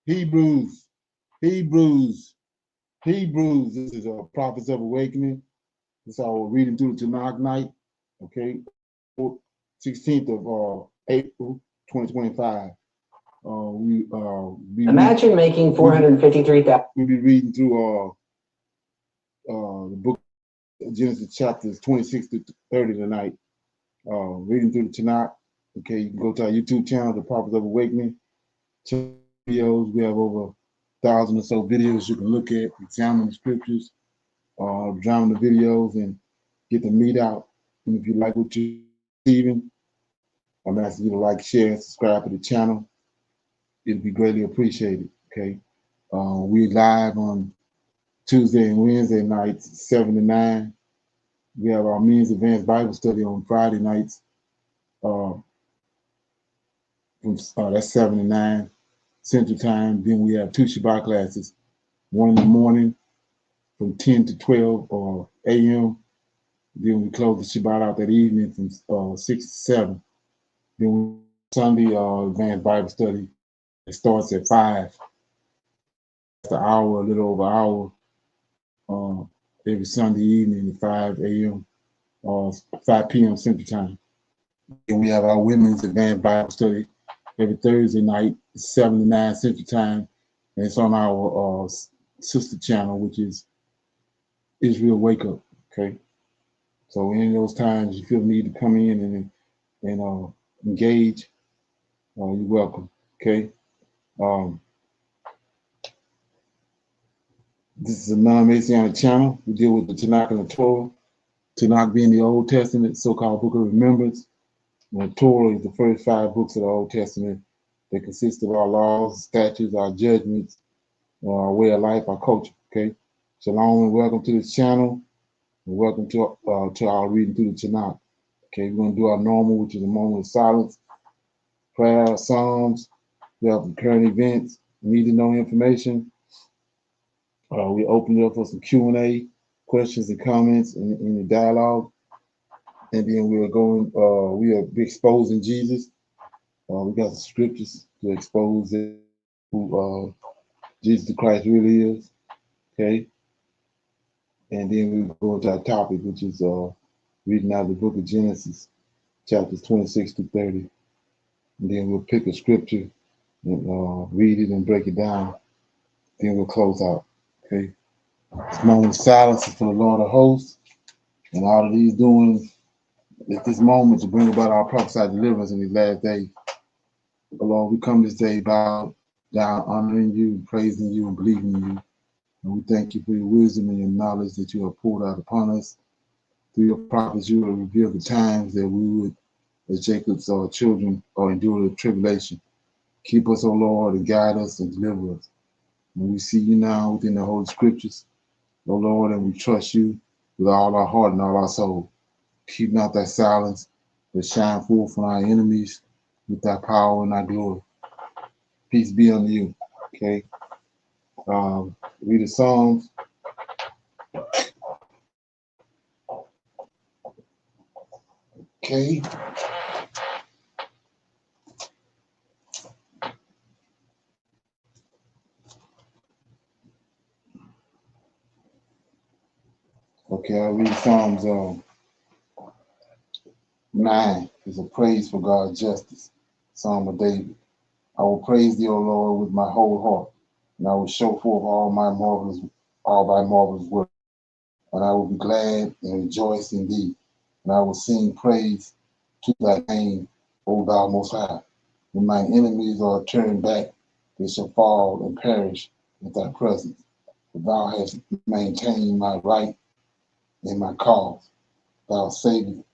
Hebrews, Hebrews, Hebrews. This is a Prophets of Awakening. This is our reading through the Tanak night. Okay, 16th of April, 2025. Imagine making 453,000. We'll be reading through the book of Genesis chapters 26 to 30 tonight. Reading through the Tanak. Okay, you can go to our YouTube channel, the Prophets of Awakening. Videos. We have over 1,000 or so videos you can look at, examine the scriptures, examine the videos, and get the meat out. And if you like what you're receiving, I'm asking you to like, share, and subscribe to the channel. It'd be greatly appreciated. Okay, we're live on Tuesday and Wednesday nights, 7 to 9. We have our men's advanced Bible study on Friday nights. That's 7 to 9 Central Time. Then we have 2 Shabbat classes, one in the morning from 10 to 12 a.m. Then we close the Shabbat out that evening from 6 to 7. Then Sunday advanced Bible study. It starts at 5. It's an hour, a little over an hour, every Sunday evening at 5 a.m. 5 p.m. Central Time. And we have our women's advanced Bible study every Thursday night, 7 to 9 Central Time. And it's on our sister channel, which is Israel Wake Up. Okay. So in those times you feel the need to come in and engage, you're welcome. Okay. This is a non-Messianic channel. We deal with the Tanak and the Torah. Tanak being the Old Testament, so-called Book of Remembrance. And the Torah is the first 5 books of the Old Testament that consist of our laws, statutes, our judgments, our way of life, our culture. Okay. Shalom and welcome to this channel. And welcome to our reading through the Tanak. Okay, we're going to do our normal, which is a moment of silence, prayer, psalms. We have the current events, need to know information. We open it up for some Q&A, questions and comments in the dialogue. And then we are exposing Jesus. We got the scriptures to expose who Jesus Christ really is. Okay. And then we go into our topic, which is reading out the book of Genesis, chapters 26 to 30. And then we'll pick a scripture and read it and break it down. Then we'll close out. Okay. This moment of silence is for the Lord of hosts. And all that he's doing at this moment to bring about our prophesied deliverance in these last days. But Lord, we come this day bow down, honoring you, praising you, and believing in you. And we thank you for your wisdom and your knowledge that you have poured out upon us. Through your prophets, you will reveal the times that we would, as Jacob's children, endure the tribulation. Keep us, O Lord, and guide us and deliver us. And we see you now within the Holy Scriptures, O Lord, and we trust you with all our heart and all our soul. Keep not thy silence, but shine forth from our enemies with thy power and thy glory. Peace be unto you. Okay. Read the Psalms. Okay. Okay, I'll read Psalms 9. It's a praise for God's justice. Psalm of David. I will praise thee, O Lord, with my whole heart, and I will show forth all thy marvelous work. And I will be glad and rejoice in thee, and I will sing praise to thy name, O thou most high. When mine enemies are turned back, they shall fall and perish at thy presence. For thou hast maintained my right and my cause. Thou sattest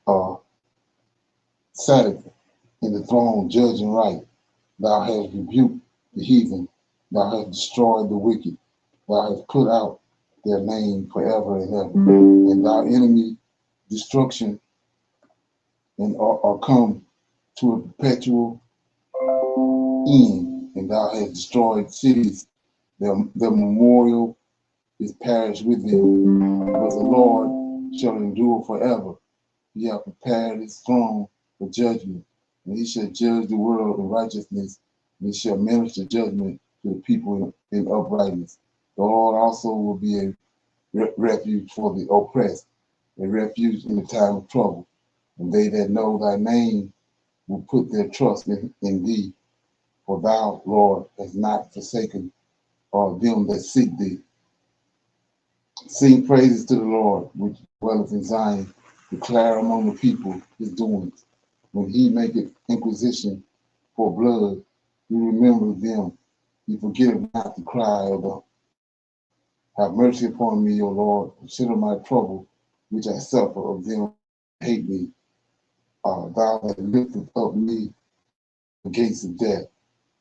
in the throne, judging right. Thou hast rebuked the heathen. Thou hast destroyed the wicked. Thou hast put out their name forever and ever. And thy enemy destruction and are come to a perpetual end. And thou hast destroyed cities. Their memorial is perished with them. But the Lord shall endure forever. He hath prepared his throne for judgment, and he shall judge the world in righteousness, and he shall minister judgment to the people in uprightness. The Lord also will be a refuge for the oppressed, a refuge in the time of trouble. And they that know thy name will put their trust in thee. For thou, Lord, hast not forsaken them that seek thee. Sing praises to the Lord, which dwelleth in Zion. Declare among the people his doings. When he maketh inquisition for blood, he remembereth them. He forgetteth not the cry of the. Have mercy upon me, O Lord. Consider my trouble, which I suffer of them that hate me. Thou hast lifted up me the gates of death,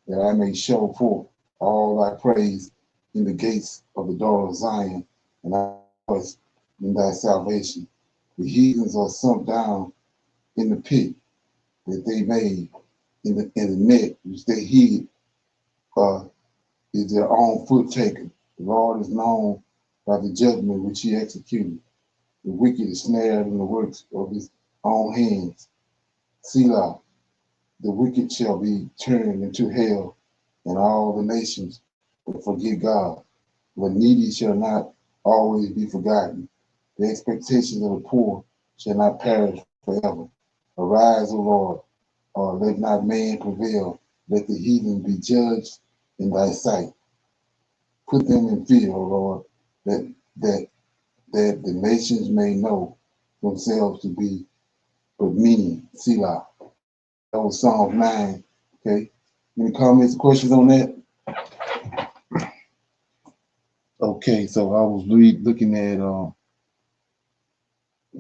that I may show forth all thy praise in the gates of the daughter of Zion, and I rejoice in thy salvation. The heathens are sunk down in the pit that they made, in the net which they hid, is their own foot taken. The Lord is known by the judgment which he executed. The wicked is snared in the works of his own hands. Selah, the wicked shall be turned into hell, and all the nations will forget God. The needy shall not always be forgotten. The expectations of the poor shall not perish forever. Arise, O Lord, let not man prevail. Let the heathen be judged in thy sight. Put them in fear, O Lord, that the nations may know themselves to be but many. Selah. That was Psalm 9. Okay. Any comments or questions on that? Okay, so I was looking at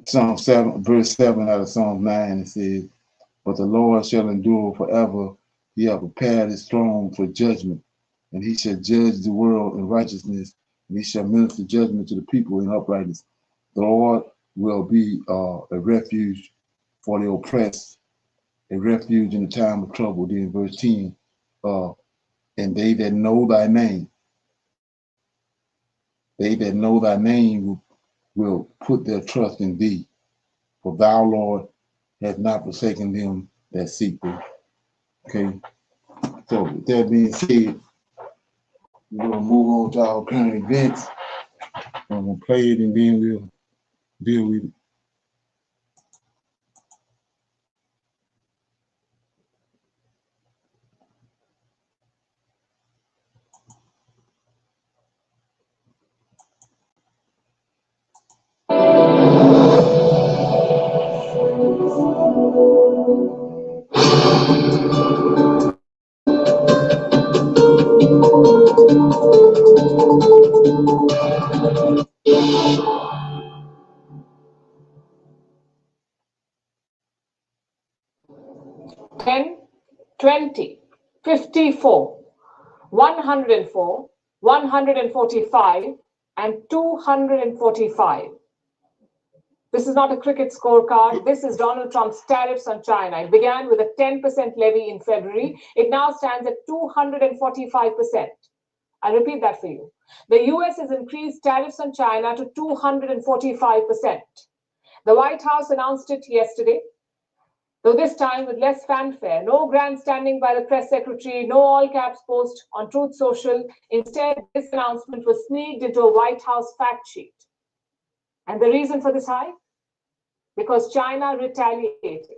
Psalm 7, verse 7 out of Psalm 9. It says, but the Lord shall endure forever. He hath prepared his throne for judgment, and he shall judge the world in righteousness, and he shall minister judgment to the people in uprightness. The Lord will be a refuge for the oppressed, a refuge in the time of trouble. Then verse 10, and they that know thy name, will put their trust in thee. For thou, Lord, hast not forsaken them that seek thee. Okay. So with that being said, we're gonna move on to our current events. I'm gonna play it and then we'll deal with it. Ten, 20, 54, 104, 145, and 245. This is not a cricket scorecard. This is Donald Trump's tariffs on China. It began with a 10% levy in February. It now stands at 245%. I'll repeat that for you. The US has increased tariffs on China to 245%. The White House announced it yesterday, though this time with less fanfare. No grandstanding by the press secretary, no all-caps post on Truth Social. Instead, this announcement was sneaked into a White House fact sheet. And the reason for this hike? Because China retaliated.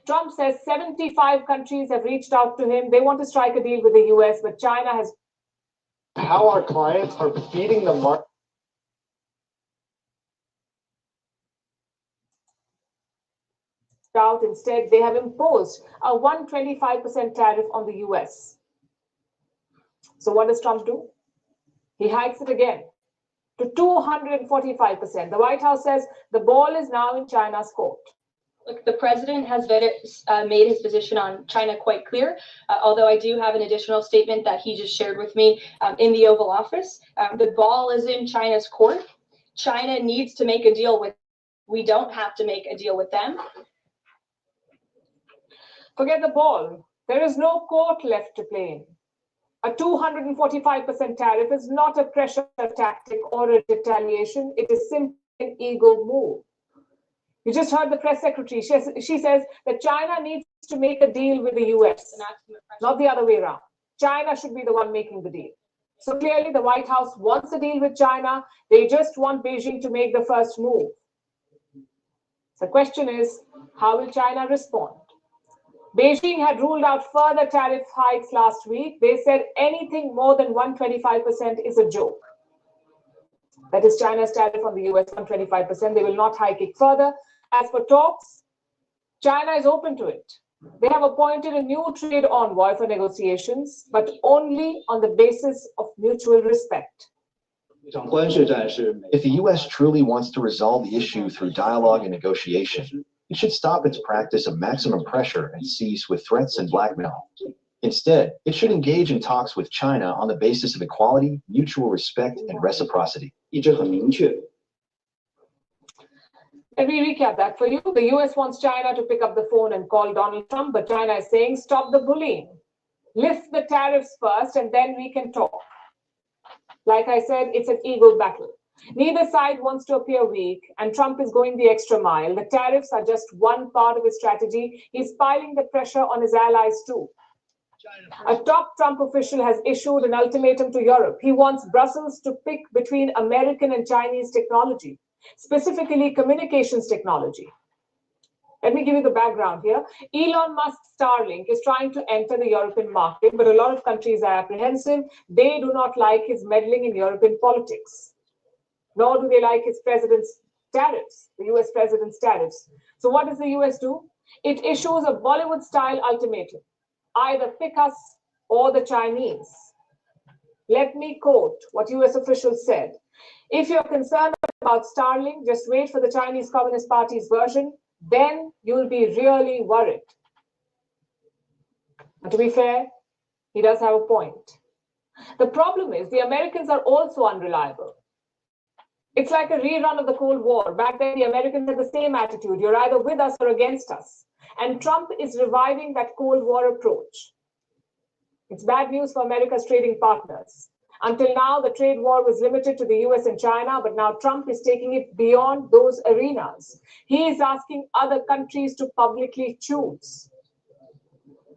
Trump says 75 countries have reached out to him. They want to strike a deal with the US, but China has. How our clients are beating the market. Out. Instead, they have imposed a 125% tariff on the US. So what does Trump do? He hikes it again to 245%. The White House says the ball is now in China's court. Look, the president has made his position on China quite clear, although I do have an additional statement that he just shared with me in the Oval Office. The ball is in China's court. China needs to make a deal with. We don't have to make a deal with them. Forget the ball. There is no court left to play in. A 245% tariff is not a pressure tactic or a retaliation. It is simply an ego move. You just heard the press secretary. She says that China needs to make a deal with the US, not the other way around. China should be the one making the deal. So clearly the White House wants a deal with China. They just want Beijing to make the first move. The question is, how will China respond? Beijing had ruled out further tariff hikes last week. They said anything more than 125% is a joke. That is China's tariff on the US, 125%. They will not hike it further. As for talks, China is open to it. They have appointed a new trade envoy for negotiations, but only on the basis of mutual respect. If the U.S. truly wants to resolve the issue through dialogue and negotiation, it should stop its practice of maximum pressure and cease with threats and blackmail. Instead, it should engage in talks with China on the basis of equality, mutual respect, and reciprocity. Let me recap that for you. The US wants China to pick up the phone and call Donald Trump, but China is saying, stop the bullying. Lift the tariffs first, and then we can talk. Like I said, it's an ego battle. Neither side wants to appear weak, and Trump is going the extra mile. The tariffs are just one part of his strategy. He's piling the pressure on his allies too. A top Trump official has issued an ultimatum to Europe. He wants Brussels to pick between American and Chinese technology, specifically communications technology. Let me give you the background here. Elon Musk's Starlink is trying to enter the European market, but a lot of countries are apprehensive. They do not like his meddling in European politics, nor do they like his president's tariffs, the US president's tariffs. So what does the US do? It issues a Bollywood-style ultimatum. Either pick us or the Chinese. Let me quote what US officials said. If you're concerned about Starlink, just wait for the Chinese Communist Party's version. Then you'll be really worried. And to be fair, he does have a point. The problem is the Americans are also unreliable. It's like a rerun of the Cold War. Back then, the Americans had the same attitude. You're either with us or against us. And Trump is reviving that Cold War approach. It's bad news for America's trading partners. Until now, the trade war was limited to the US and China, but now Trump is taking it beyond those arenas. He is asking other countries to publicly choose.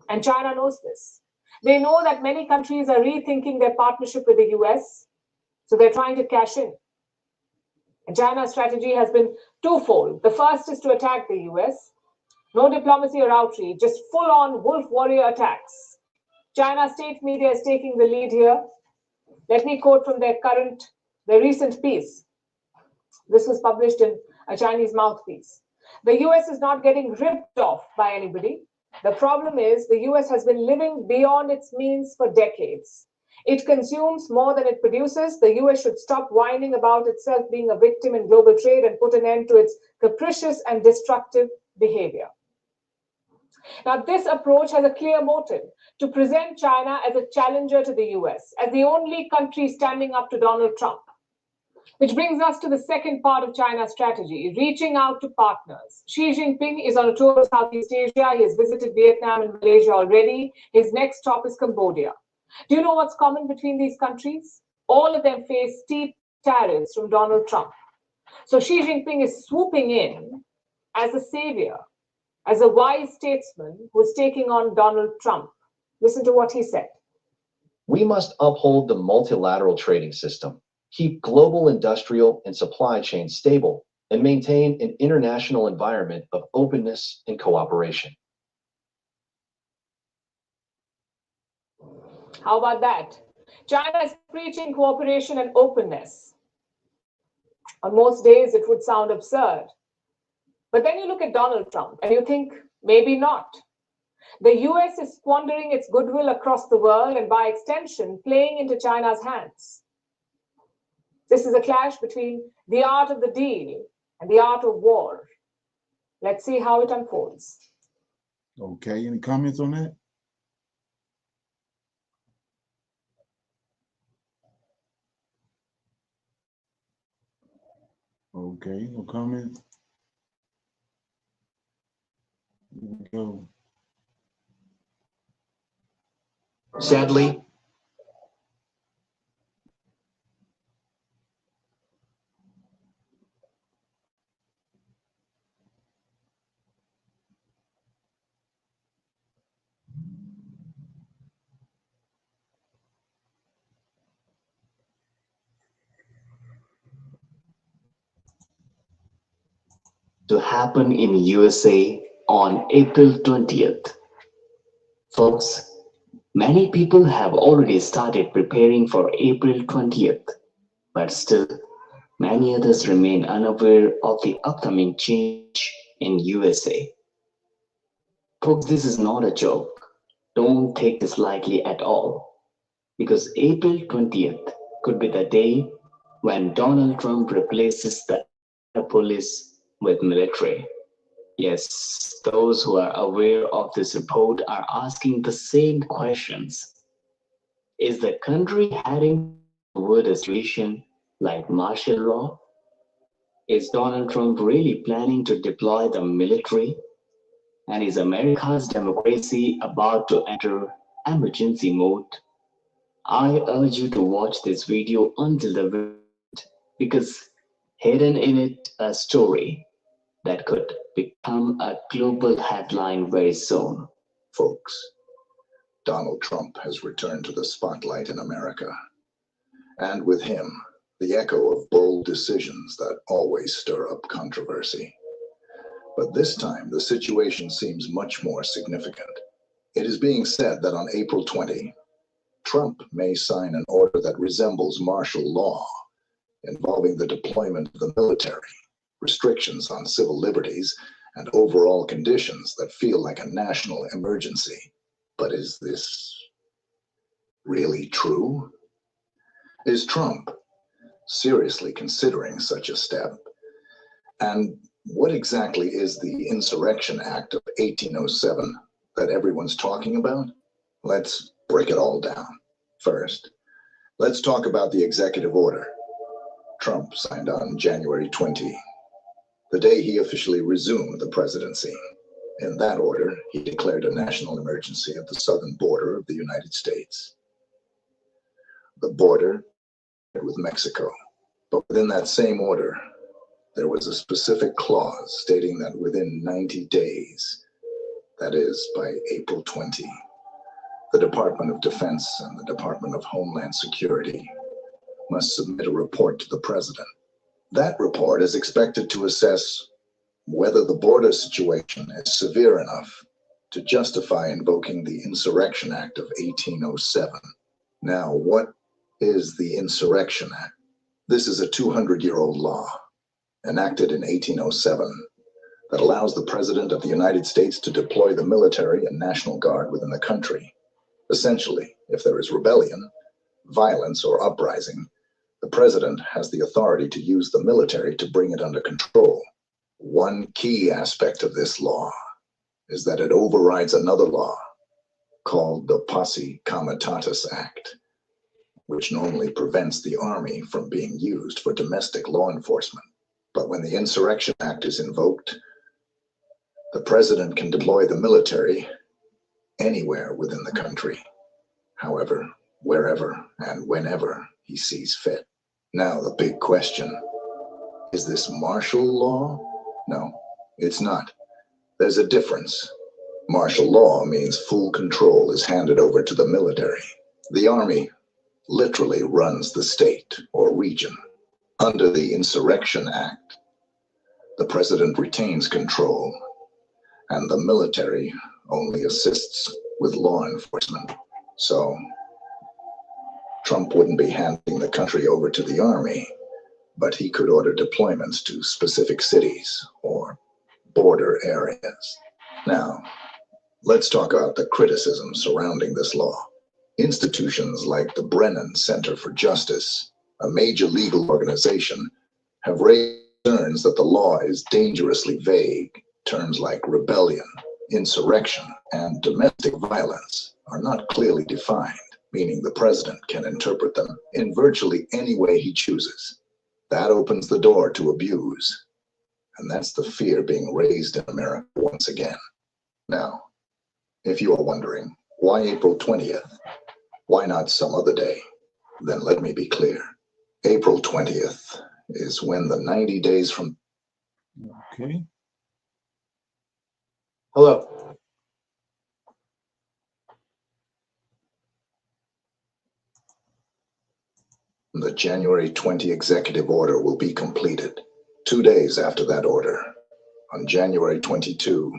And China knows this. They know that many countries are rethinking their partnership with the US, so they're trying to cash in. And China's strategy has been twofold. The first is to attack the US. No diplomacy or outreach, just full-on wolf warrior attacks. China's state media is taking the lead here. Let me quote from their recent piece. This was published in a Chinese mouthpiece. The US is not getting ripped off by anybody. The problem is the US has been living beyond its means for decades. It consumes more than it produces. The US should stop whining about itself being a victim in global trade and put an end to its capricious and destructive behavior. Now, this approach has a clear motive: to present China as a challenger to the US, as the only country standing up to Donald Trump. Which brings us to the second part of China's strategy, reaching out to partners. Xi Jinping is on a tour of Southeast Asia. He has visited Vietnam and Malaysia already. His next stop is Cambodia. Do you know what's common between these countries? All of them face steep tariffs from Donald Trump. So Xi Jinping is swooping in as a savior, as a wise statesman who's taking on Donald Trump. Listen to what he said. We must uphold the multilateral trading system, keep global industrial and supply chains stable, and maintain an international environment of openness and cooperation. How about that? China is preaching cooperation and openness. On most days, it would sound absurd. But then you look at Donald Trump and you think, maybe not. The US is squandering its goodwill across the world and by extension, playing into China's hands. This is a clash between the art of the deal and the art of war. Let's see how it unfolds. Okay, any comments on that? Okay, no comments. Here we go. Sadly, to happen in USA on April 20th. Folks, many people have already started preparing for April 20th, but still, many others remain unaware of the upcoming change in USA. Folks, this is not a joke. Don't take this lightly at all, because April 20th could be the day when Donald Trump replaces the police with military. Yes, those who are aware of this report are asking the same questions. Is the country heading toward a situation like martial law? Is Donald Trump really planning to deploy the military? And is America's democracy about to enter emergency mode? I urge you to watch this video until the end, because hidden in it a story that could become a global headline very soon. Folks, Donald Trump has returned to the spotlight in America, and with him, the echo of bold decisions that always stir up controversy. But this time, the situation seems much more significant. It is being said that on April 20, Trump may sign an order that resembles martial law, involving the deployment of the military, restrictions on civil liberties, and overall conditions that feel like a national emergency. But is this really true? Is Trump seriously considering such a step? And what exactly is the Insurrection Act of 1807 that everyone's talking about? Let's break it all down. First, let's talk about the executive order Trump signed on January 20, the day he officially resumed the presidency. In that order, he declared a national emergency at the southern border of the United States. The border with Mexico. But within that same order, there was a specific clause stating that within 90 days, that is, by April 20, the Department of Defense and the Department of Homeland Security must submit a report to the president. That report is expected to assess whether the border situation is severe enough to justify invoking the Insurrection Act of 1807. Now, what is the Insurrection Act? This is a 200-year-old law enacted in 1807 that allows the President of the United States to deploy the military and National Guard within the country. Essentially, if there is rebellion, violence, or uprising, the President has the authority to use the military to bring it under control. One key aspect of this law is that it overrides another law called the Posse Comitatus Act, which normally prevents the army from being used for domestic law enforcement. But when the Insurrection Act is invoked, the president can deploy the military anywhere within the country, however, wherever, and whenever he sees fit. Now, the big question, is this martial law? No, it's not. There's a difference. Martial law means full control is handed over to the military. The army literally runs the state or region. Under the Insurrection Act, the president retains control, and the military only assists with law enforcement. So, Trump wouldn't be handing the country over to the army, but he could order deployments to specific cities or border areas. Now, let's talk about the criticism surrounding this law. Institutions like the Brennan Center for Justice, a major legal organization, have raised concerns that the law is dangerously vague. Terms like rebellion, insurrection, and domestic violence are not clearly defined, meaning the president can interpret them in virtually any way he chooses. That opens the door to abuse, and that's the fear being raised in America once again. Now, if you are wondering, why April 20th? Why not some other day? Then let me be clear. April 20th is when the 90 days from... Okay. Hello. The January 20 executive order will be completed. 2 days after that order, On January 22,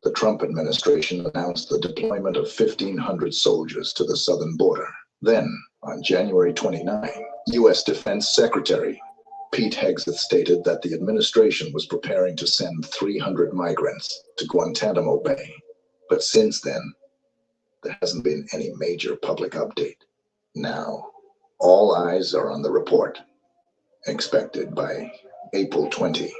the Trump administration announced the deployment of 1,500 soldiers to the southern border. Then, on January 29, U.S. Defense Secretary Pete Hegseth stated that the administration was preparing to send 300 migrants to Guantanamo Bay. But since then, there hasn't been any major public update. Now, all eyes are on the report, expected by April 20.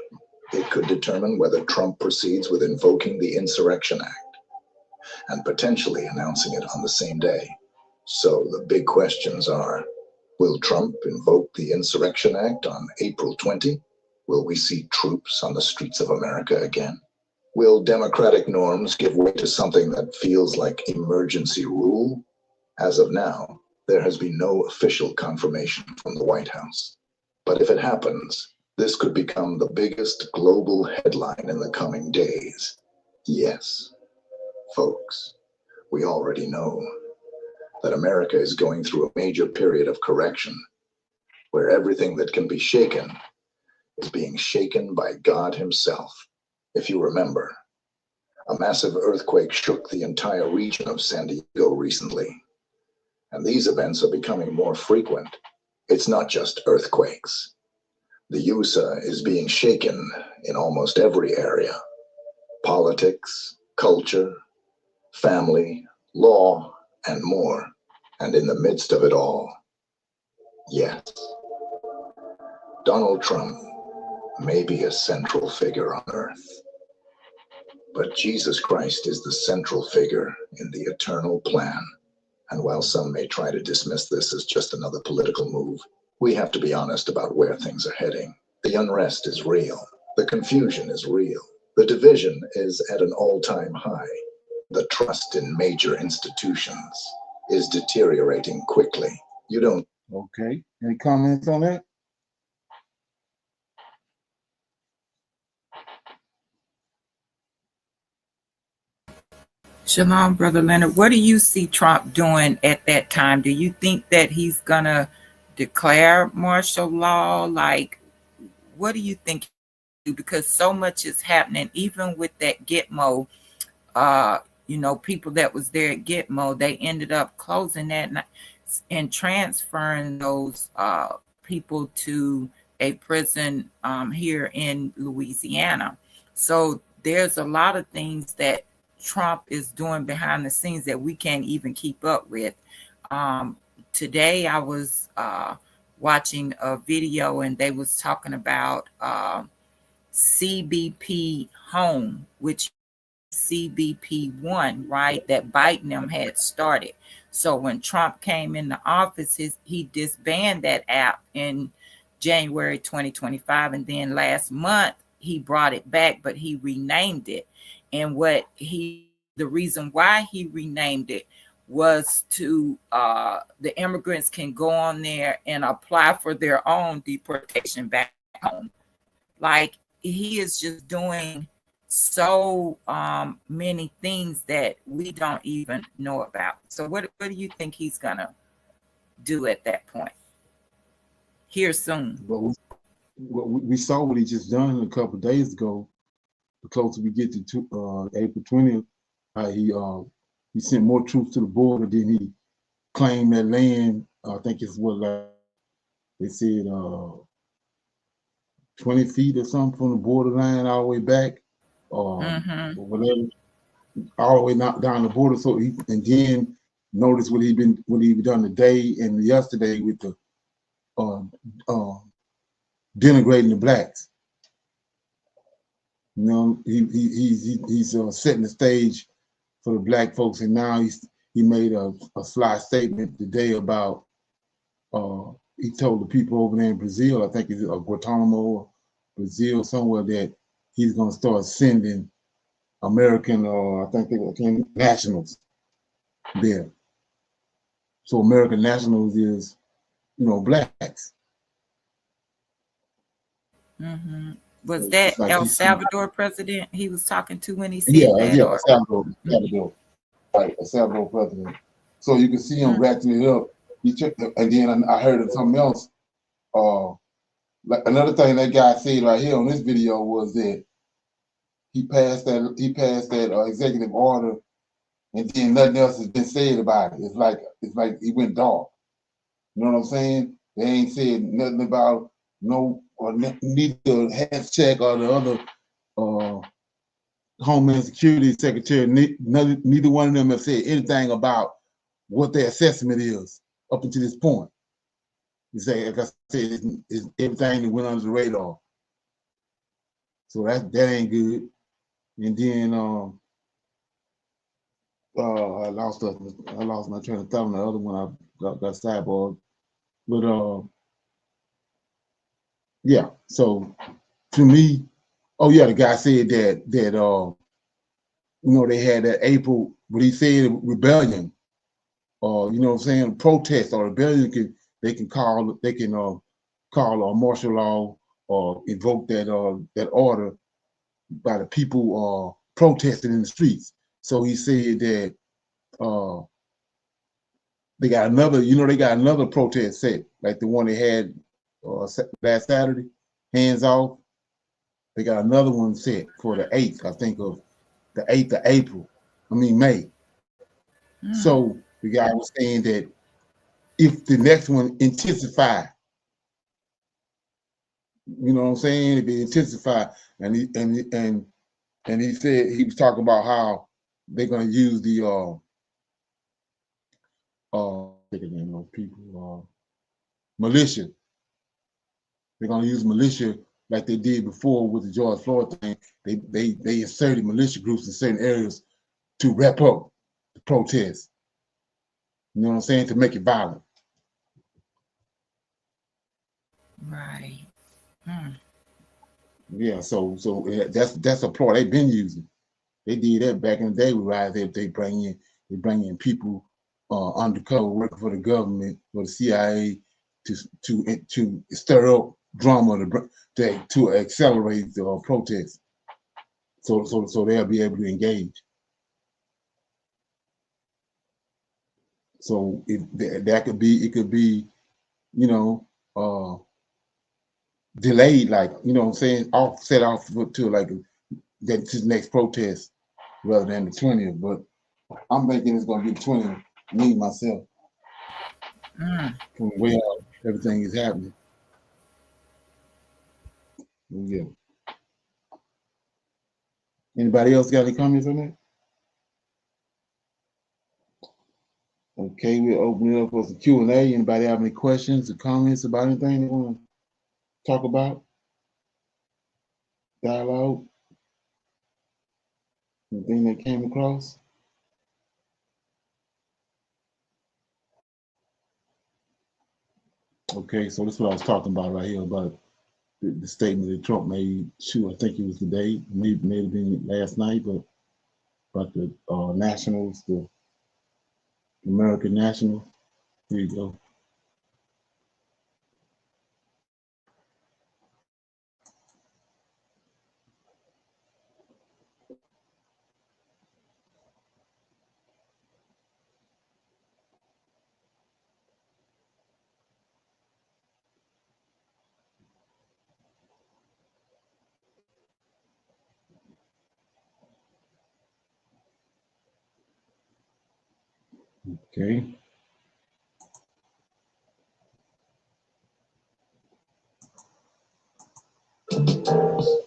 It could determine whether Trump proceeds with invoking the Insurrection Act and potentially announcing it on the same day. So the big questions are, will Trump invoke the Insurrection Act on April 20? Will we see troops on the streets of America again? Will democratic norms give way to something that feels like emergency rule? As of now, there has been no official confirmation from the White House. But if it happens, this could become the biggest global headline in the coming days. Yes, folks, we already know that America is going through a major period of correction, where everything that can be shaken is being shaken by God Himself. If you remember, a massive earthquake shook the entire region of San Diego recently, and these events are becoming more frequent. It's not just earthquakes. The USA is being shaken in almost every area: politics, culture, family, law, and more. And in the midst of it all, yes, Donald Trump may be a central figure on earth, but Jesus Christ is the central figure in the eternal plan. And while some may try to dismiss this as just another political move, we have to be honest about where things are heading. The unrest is real. The confusion is real. The division is at an all-time high. The trust in major institutions is deteriorating quickly. You don't... Okay. Any comments on that? Shalom, Brother Leonard. What do you see Trump doing at that time? Do you think that he's going to declare martial law? Like, what do you think? Because so much is happening, even with that Gitmo, people that was there at Gitmo, they ended up closing that and transferring those people to a prison here in Louisiana. So there's a lot of things that Trump is doing behind the scenes that we can't even keep up with. Today I was watching a video and they was talking about CBP Home, which CBP1, right, that Biden them had started. So when Trump came into office, he disbanded that app in January 2025, and then last month he brought it back, but he renamed it. And the reason why he renamed it was to the immigrants can go on there and apply for their own deportation back home. Like, he is just doing so many things that we don't even know about. So what do you think he's gonna do at that point? Here soon. Well, we saw what he just done a couple of days ago. The closer we get to April 20th, he sent more troops to the border. Then he claimed that land. I think it's they said 20 feet or something from the borderline all the way back, or whatever, all the way down the border. So and then notice what he done today and yesterday with the denigrating the blacks. You know, he's setting the stage for the black folks, and now he made a sly statement today about he told the people over there in Brazil, I think it's Guantanamo or Brazil somewhere, that he's going to start sending American I think they were nationals there. So American nationals is, blacks. Was that like El Salvador president he was talking to when he said that? Yeah, El Salvador. Right, El Salvador president. So you can see him ratcheting it up. And then I heard of something else. Like another thing that guy said right here on this video was that he passed that executive order, and then nothing else has been said about it. It's like it went dark. You know what I'm saying? They ain't said nothing about neither health check or the other Homeland Security Secretary. Neither one of them have said anything about what their assessment is up until this point. You say, like I said, it's everything that went under the radar. So that ain't good. And then I lost my train of thought on the other one. I got sidebarred. But yeah. So to me, oh yeah, the guy said that they had that April, but he said rebellion, or you know what I'm saying, protest or rebellion they can call a martial law or invoke that order by the people protesting in the streets. So he said that they got another protest set, like the one they had last Saturday, hands off. They got another one set for the 8th, I think, of the 8th of April. I mean, May. So the guy was saying that if the next one intensify, you know what I'm saying? If it intensify, and he said he was talking about how they're gonna use the militia. They're gonna use militia like they did before with the George Floyd thing. They inserted militia groups in certain areas to wrap up the protest. You know what I'm saying? To make it violent. Right. Yeah, so that's a ploy they've been using. They did that back in the day with riots. They bring in people undercover working for the government or the CIA to stir up drama to accelerate the protest. So they'll be able to engage. So it could be, delayed, like, you know what I'm saying, set off to like that to the next protest rather than the 20th. But I'm thinking it's gonna be the 20th, me myself. From where everything is happening. Yeah. Anybody else got any comments on that? Okay, we'll open it up for some Q&A. Anybody have any questions or comments about anything they want to talk about? Dialogue? Anything that came across? Okay, so this is what I was talking about right here, about the statement that Trump made. I think it was today, maybe have been last night, but about the nationals, the American national. Here you go. Okay.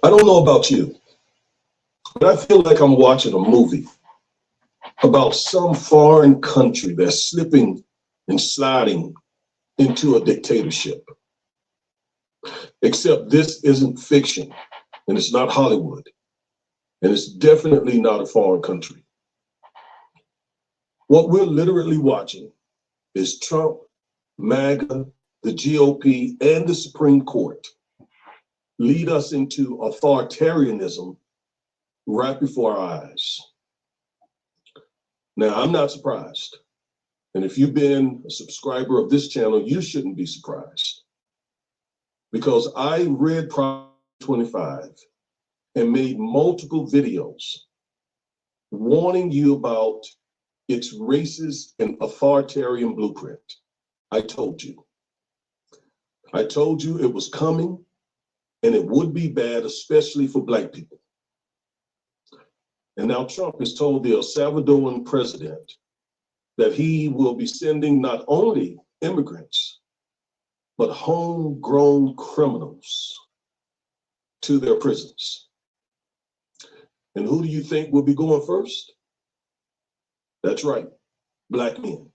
I don't know about you, but I feel like I'm watching a movie about some foreign country that's slipping and sliding into a dictatorship. Except this isn't fiction, and it's not Hollywood, and it's definitely not a foreign country. What we're literally watching is Trump, MAGA, the GOP, and the Supreme Court lead us into authoritarianism right before our eyes. Now, I'm not surprised. And if you've been a subscriber of this channel, you shouldn't be surprised. Because I read Prop 25 and made multiple videos warning you about its racist and authoritarian blueprint. I told you. I told you it was coming and it would be bad, especially for Black people. And now Trump has told the El Salvadoran president that he will be sending not only immigrants, but homegrown criminals to their prisons. And who do you think will be going first? That's right, Black men.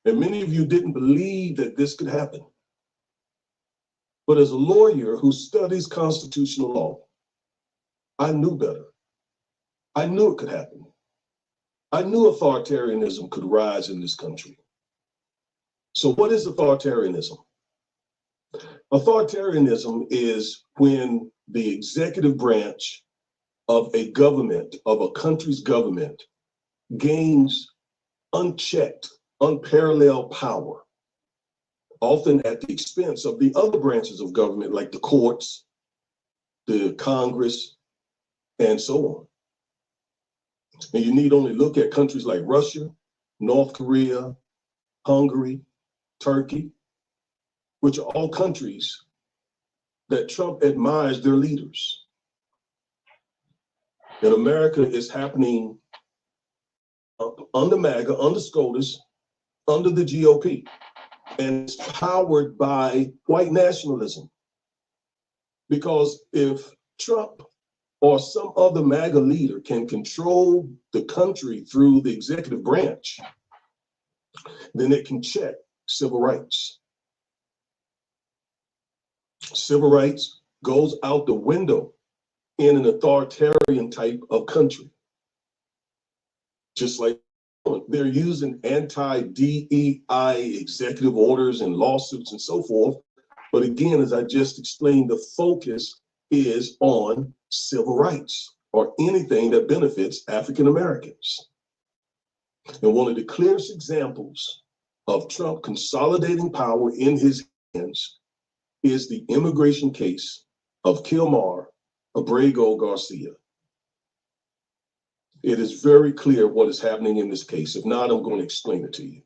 And many of you didn't believe that this could happen. But as a lawyer who studies constitutional law, I knew better. I knew it could happen. I knew authoritarianism could rise in this country. So what is authoritarianism? Authoritarianism is when the executive branch of a government, of a country's government, gains unchecked, unparalleled power, often at the expense of the other branches of government, like the courts, the Congress, and so on. And you need only look at countries like Russia, North Korea, Hungary, Turkey, which are all countries that Trump admires their leaders. And America is happening under MAGA, under SCOTUS, under the GOP. And it's powered by white nationalism. Because if Trump or some other MAGA leader can control the country through the executive branch, then it can check civil rights. Civil rights goes out the window in an authoritarian type of country. Just like they're using anti-DEI executive orders and lawsuits and so forth. But again, as I just explained, the focus is on civil rights or anything that benefits African Americans. And one of the clearest examples of Trump consolidating power in his hands is the immigration case of Kilmar Abrego Garcia. It is very clear what is happening in this case. If not, I'm going to explain it to you.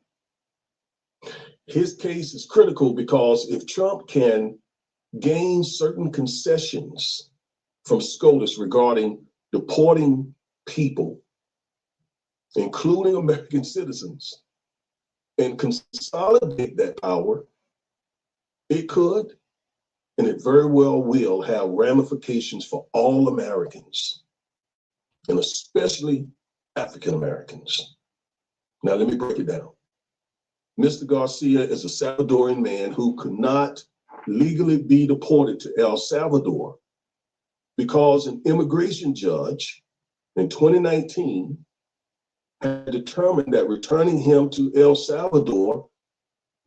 His case is critical because if Trump can gain certain concessions from SCOTUS regarding deporting people, including American citizens, and consolidate that power, it could, and it very well will have ramifications for all Americans, and especially African Americans. Now, let me break it down. Mr. Garcia is a Salvadorian man who could not legally be deported to El Salvador because an immigration judge in 2019 had determined that returning him to El Salvador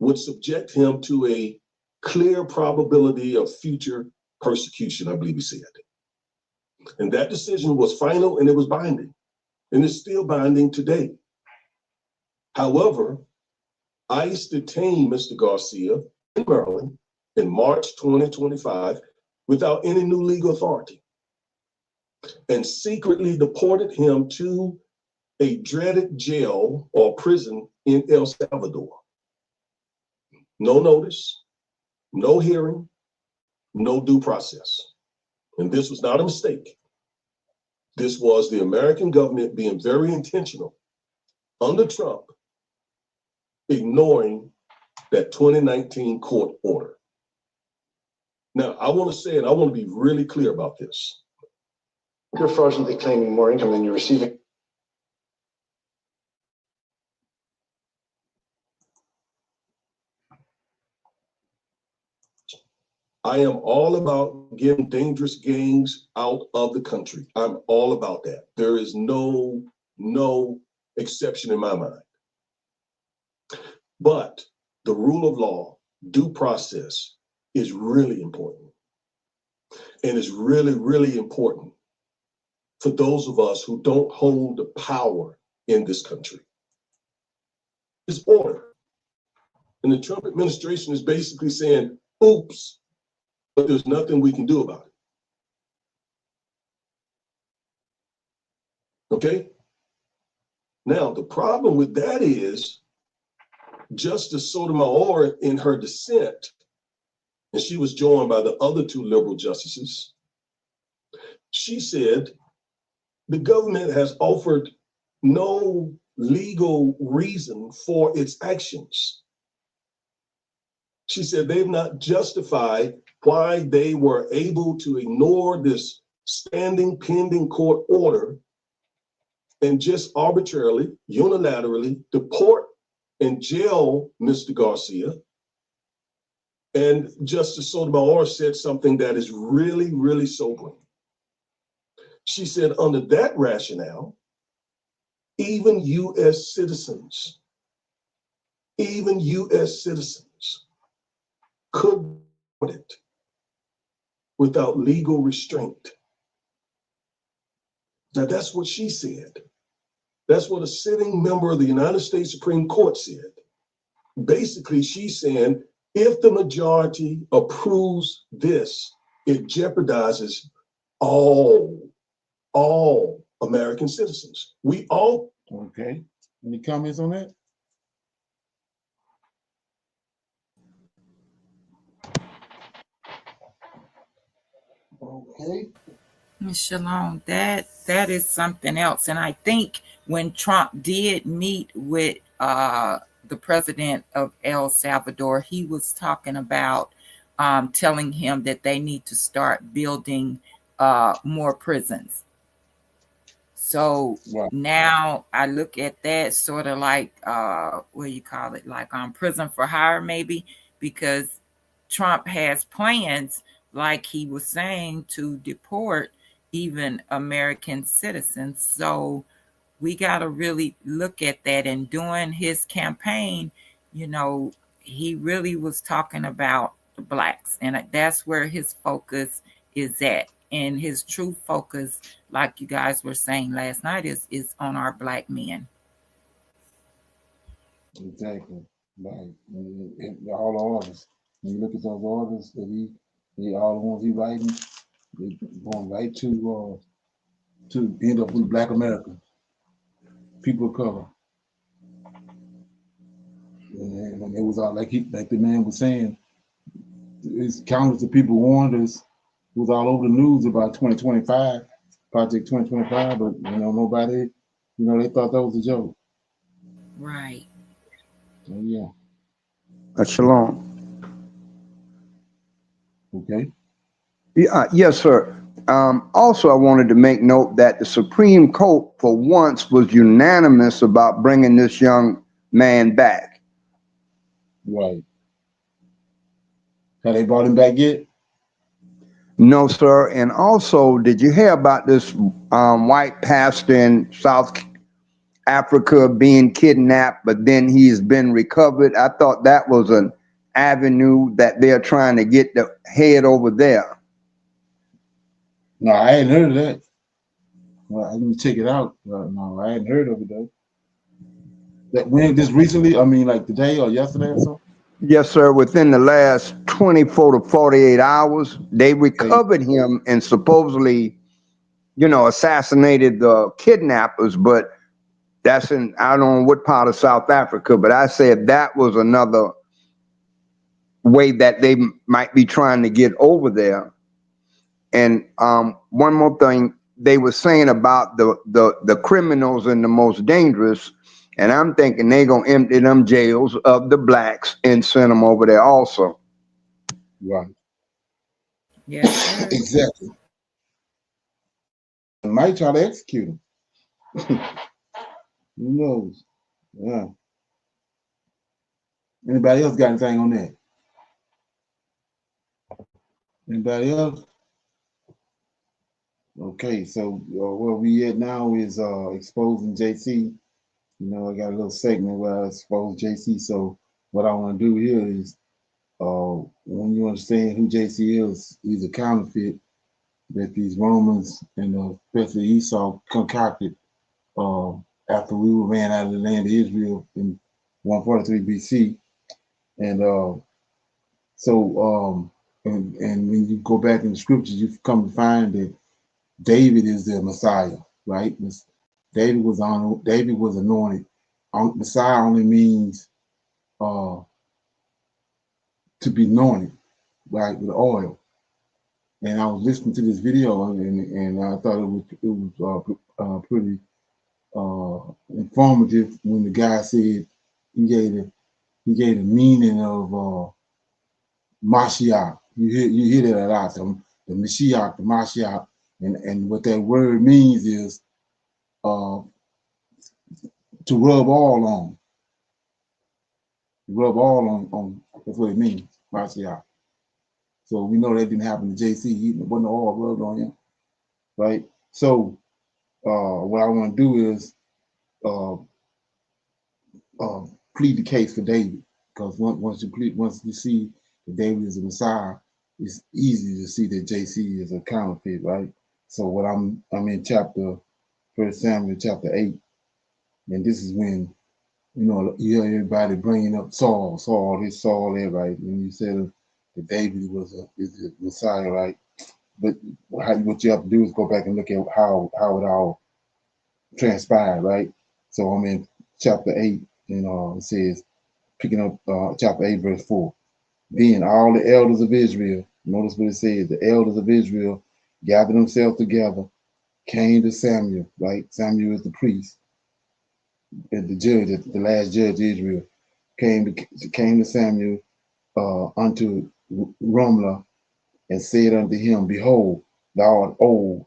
would subject him to a clear probability of future persecution, I believe he said. And that decision was final and it was binding, and it's still binding today. However, ICE detained Mr. Garcia in Maryland in March 2025 without any new legal authority and secretly deported him to a dreaded jail or prison in El Salvador. No notice, no hearing, no due process. And this was not a mistake. This was the American government being very intentional under Trump, ignoring that 2019 court order. Now, I want to say, and I want to be really clear about this. You're fraudulently claiming more income than you're receiving. I am all about getting dangerous gangs out of the country. I'm all about that. There is no exception in my mind. But the rule of law, due process, is really important. And it's really, really important for those of us who don't hold the power in this country. It's order. And the Trump administration is basically saying, oops, but there's nothing we can do about it. Okay? Now, the problem with that is Justice Sotomayor, in her dissent, and she was joined by the other two liberal justices, she said the government has offered no legal reason for its actions. She said they've not justified why they were able to ignore this standing pending court order and just arbitrarily, unilaterally deport and jail Mr. Garcia. And Justice Sotomayor said something that is really, really sobering. She said, under that rationale, even U.S. citizens could do it without legal restraint. Now, that's what she said. That's what a sitting member of the United States Supreme Court said. Basically, she's saying, if the majority approves this, it jeopardizes all American citizens. We all. Okay. Any comments on that? Okay. Shalom, that is something else. And I think when Trump did meet with the president of El Salvador, he was talking about telling him that they need to start building more prisons. So now I look at that sort of like what do you call it, like prison for hire maybe, because Trump has plans, like he was saying, to deport even American citizens. So we got to really look at that. And during his campaign, you know, he really was talking about the blacks, and that's where his focus is at. And his true focus, like you guys were saying last night, is on our black men. Exactly. Right. And all the orders. When you look at those orders that he all the ones he writing, they going right to end up with Black America, people of color. And it was all like the man was saying, it's countless of people warned us. It was all over the news about 2025, Project 2025, but nobody, they thought that was a joke. Right. So yeah. Shalom. Okay. Yeah, yes, sir. Also, I wanted to make note that the Supreme Court, for once, was unanimous about bringing this young man back. Right. Have they brought him back yet? No, sir. And also, did you hear about this white pastor in South Africa being kidnapped, but then he's been recovered? I thought that was an avenue that they're trying to get the head over there. No, I hadn't heard of that. Well, let me check it out. No, I hadn't heard of it though. That when just recently, I mean like today or yesterday or something? Yes, sir. Within the last 24 to 48 hours, they recovered him and supposedly, assassinated the kidnappers. But that's I don't know what part of South Africa, but I said that was another way that they might be trying to get over there. And one more thing, they were saying about the criminals and the most dangerous. And I'm thinking they're going to empty them jails of the blacks and send them over there also. Right. Yes, sir. Exactly. They might try to execute him. Who knows? Yeah. Anybody else got anything on that? Anybody else? Okay, so where we at now is exposing JC. I got a little segment where I expose JC. So what I want to do here is when you understand who JC is, he's a counterfeit that these Romans and especially Esau concocted after we were ran out of the land of Israel in 143 BC. And and when you go back in the scriptures, you come to find that David is the Messiah, right? David was anointed. Messiah only means to be anointed, right, with oil. And I was listening to this video, and I thought it was pretty informative when the guy said he gave the meaning of Mashiach. You hear that a lot, the Mashiach, the Mashiach, and what that word means is to rub all on. Rub all on. That's what it means, Mashiach. So we know that didn't happen to JC. He wasn't all rubbed on him, right? So what I want to do is plead the case for David, because once you see that David is the Messiah, it's easy to see that JC is a counterfeit, right? So what I'm in chapter 1 Samuel chapter 8, and this is when you hear everybody bringing up Saul, everybody, and you said that David is the Messiah, right? But what you have to do is go back and look at how it all transpired, right? So I'm in chapter 8, and it says, picking up chapter 8, verse 4. Then all the elders of Israel, notice what it says, the elders of Israel gathered themselves together, came to Samuel, right? Samuel is the priest, the judge, the last judge of Israel, came to Samuel unto Ramlah, and said unto him, Behold, thou art old,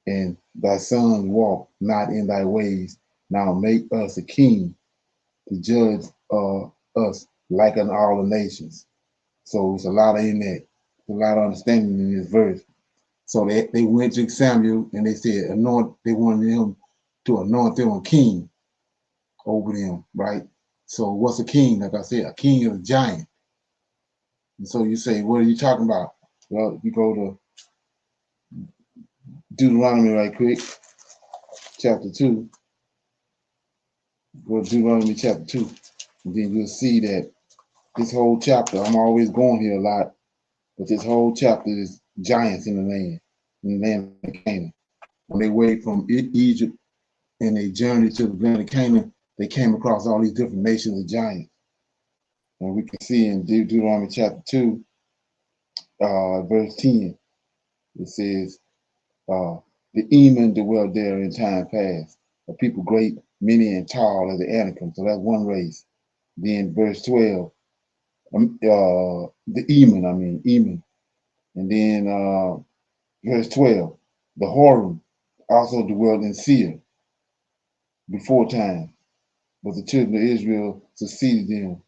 and thy sons walk not in thy ways. Now make us a king to judge us like unto all the nations. So it's a lot in that, a lot of understanding in this verse. So they went to Samuel and they said, they wanted him to anoint them a king over them, right? So what's a king? Like I said, a king is a giant. And so you say, what are you talking about? Well, you go to Deuteronomy right quick, chapter 2. Go to Deuteronomy chapter 2, and then you'll see that this whole chapter, I'm always going here a lot, but this whole chapter is giants in the land of Canaan. When they went from Egypt and they journeyed to the land of Canaan, they came across all these different nations of giants. And we can see in Deuteronomy chapter 2, verse 10, it says, the Eman dwelt there in time past, a people great, many and tall as the Anakim. So that's one race. Then verse 12, the Eman. And then verse 12, the Horim also dwelt in Seir before time, but the children of Israel succeeded them.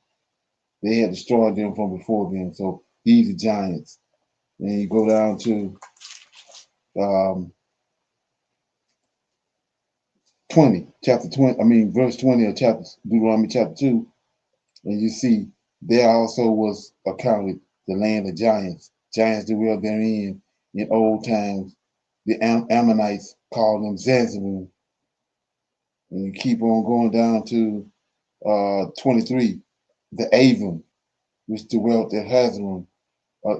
They had destroyed them from before them. So these are giants. And you go down to verse 20 of Deuteronomy chapter 2, and you see there also was accounted the land of giants. Giants dwelt therein in old times. The Ammonites called them Zanzabun. And you keep on going down to 23, the Avon, which dwelt at Hazarun,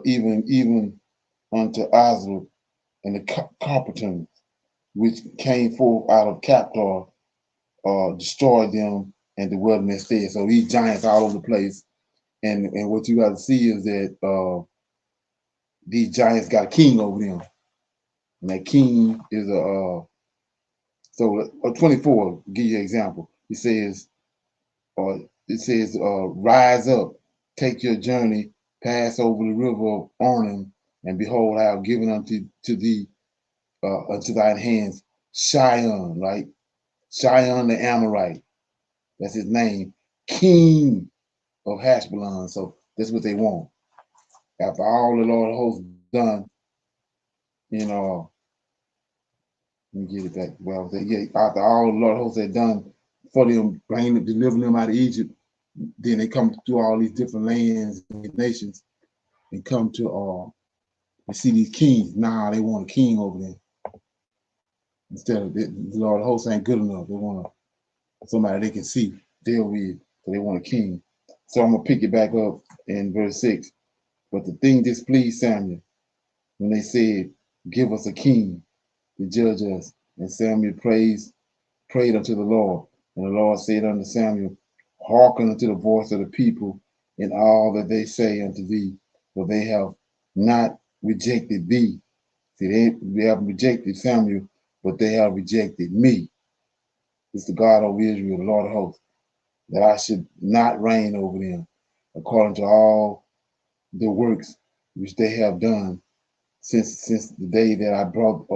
even unto Azra, and the Carpenters, which came forth out of Captor, destroyed them and the wilderness there. So these giants all over the place. And what you got to see is that these giants got a king over them. And that king is so 24, give you an example. It says, rise up, take your journey, pass over the river of Arnon, and behold, I have given unto thee, unto thine hands, Shion, right? Shion the Amorite, that's his name, king of Hashbelon. So that's what they want. After all the Lord of hosts done, let me get it back. Well, after all the Lord of hosts had done for them, delivering them out of Egypt, then they come through all these different lands and nations and come to and see these kings. Now they want a king over them. Instead of the Lord of hosts ain't good enough. They want somebody they can see, deal with. So they want a king. So I'm gonna pick it back up in verse 6. But the thing displeased Samuel when they said, give us a king to judge us. And Samuel prayed unto the Lord. And the Lord said unto Samuel, hearken unto the voice of the people in all that they say unto thee, for they have not rejected thee. See, they have rejected Samuel, but they have rejected me. It's the God of Israel, the Lord of hosts, that I should not reign over them, according to all the works which they have done since the day that I brought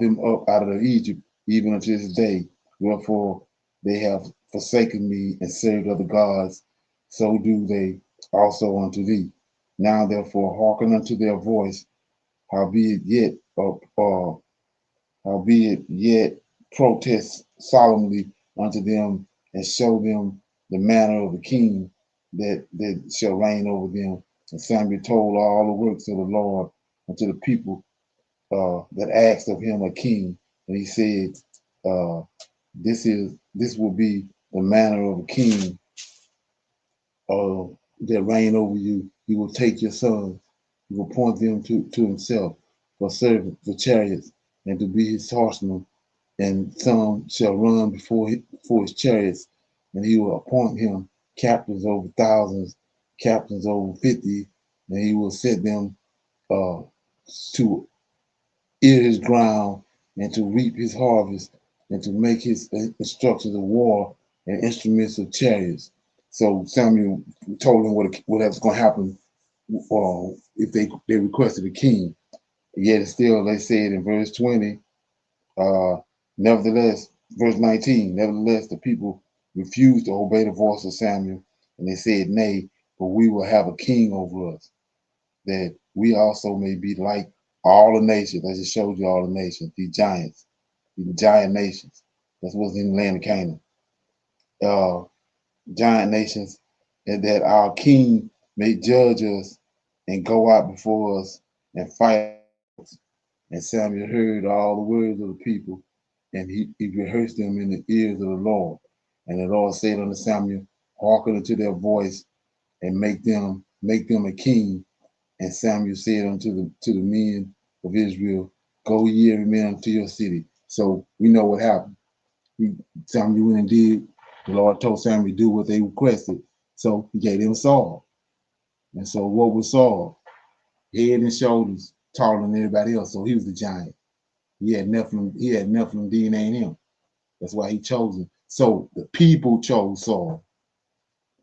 them up out of Egypt, even unto this day. Wherefore they have forsaken me and served other gods, so do they also unto thee. Now therefore hearken unto their voice, howbeit yet protest solemnly unto them, and show them the manner of the king that shall reign over them. And Samuel told all the works of the Lord unto the people that asked of him a king, and he said, this will be the manner of a king that reign over you. He will take your sons, he will appoint them to himself for servants, for chariots, and to be his horsemen, and some shall run before his chariots, and he will appoint him captains over thousands, captains over 50, and he will set them to ear his ground, and to reap his harvest, and to make his instructions of war and instruments of chariots. So Samuel told him what was going to happen if they requested a king. Yet still, they said in verse 20, nevertheless, verse 19, nevertheless, the people refused to obey the voice of Samuel, and they said, nay, but we will have a king over us, that we also may be like all the nations. I just showed you all the nations, these giants, these giant nations. That's what's in the land of Canaan. Giant nations, and that our king may judge us and go out before us and fight. And Samuel heard all the words of the people, and he rehearsed them in the ears of the Lord. And the Lord said unto Samuel, hearken unto their voice, and make them a king. And Samuel said unto the men of Israel, go ye every man unto your city. So we know what happened. Samuel went and did. The Lord told Samuel to do what they requested. So he gave them Saul. And so what was Saul? Head and shoulders taller than everybody else. So he was the giant. He had Nephilim DNA in him. That's why he chose him. So the people chose Saul.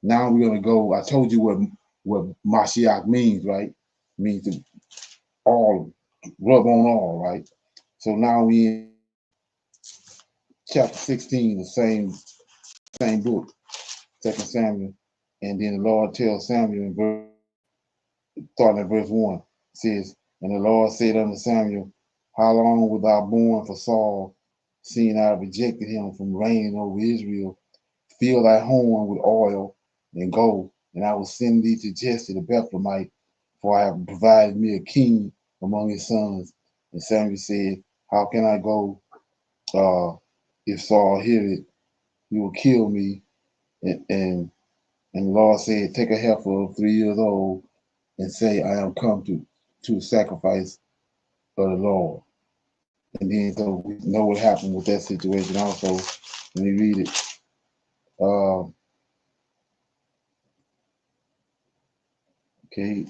Now we're gonna go. I told you what Mashiach means, right? It means to all rub on all, right? So now we in chapter 16, the same book, 2 Samuel, and then the Lord tells Samuel starting at verse 1, says, and the Lord said unto Samuel, how long wilt thou mourn for Saul, seeing I have rejected him from reigning over Israel? Fill thy horn with oil, and go, and I will send thee to Jesse the Bethlehemite, for I have provided me a king among his sons. And Samuel said, how can I go? If Saul hear it, he will kill me. And the Lord said, take a heifer of 3 years old, and say, I am come to sacrifice of the Lord. And then so we know what happened with that situation also. Let me read it. Okay.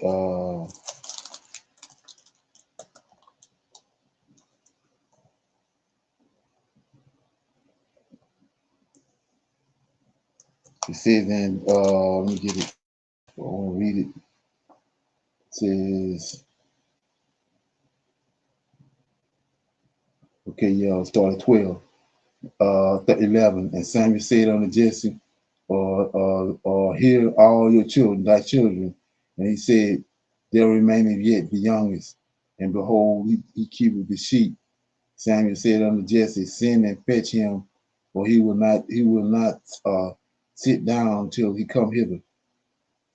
It says in, let me get it. I want to read it. It says, okay, yeah, start at 12. 11. And Samuel said unto Jesse, hear all your children, thy children. And he said, there remaineth yet the youngest, and behold, he keepeth the sheep. Samuel said unto Jesse, send and fetch him, for he will not sit down till he come hither.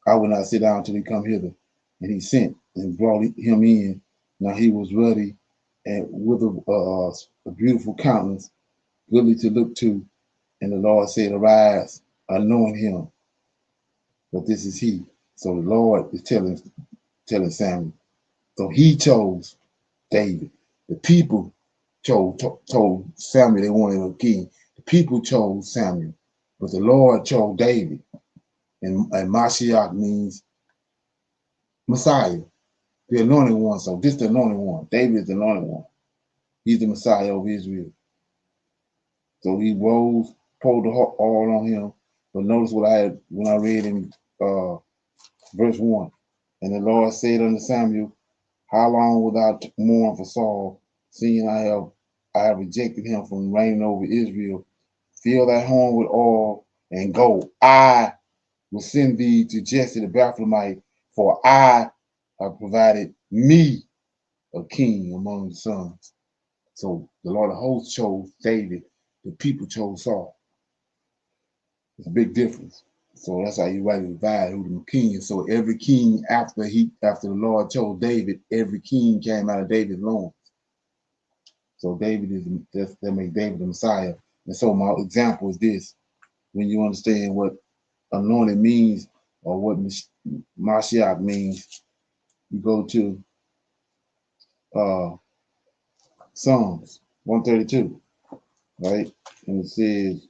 I will not sit down till he come hither. And he sent and brought him in. Now he was ruddy and with a beautiful countenance, goodly to look to. And the Lord said, arise, anoint him, but this is he. So the Lord is telling Samuel. So he chose David. The people told Samuel they wanted a king. The people chose Samuel, but the Lord chose David. And Mashiach means Messiah. the anointed one. So this the anointed one. David is the anointed one. He's the Messiah of Israel. So he rose, poured the oil on him. But notice what I had when I read in verse 1. And the Lord said unto Samuel, how long wilt thou mourn for Saul, seeing I have rejected him from reigning over Israel? Fill thy horn with oil and go. I will send thee to Jesse the Bethlehemite, for I have provided me a king among the sons. So the Lord of hosts chose David. The people chose Saul. It's a big difference. So that's how you rightly divide who the king is. So every king after the Lord chose David, every king came out of David's loins. So David that makes David the Messiah. And so my example is this: when you understand what anointed means or what Mashiach means, you go to Psalms 132, right? And it says,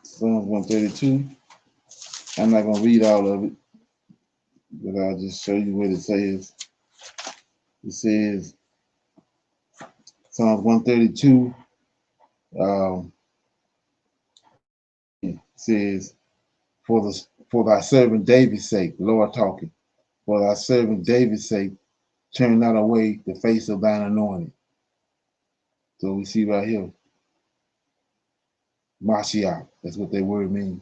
Psalms 132. I'm not going to read all of it, but I'll just show you what it says. It says, Psalms 132 says, for thy servant David's sake, the Lord talking, for thy servant David's sake, turn not away the face of thine anointed. So we see right here, Mashiach, that's what that word means.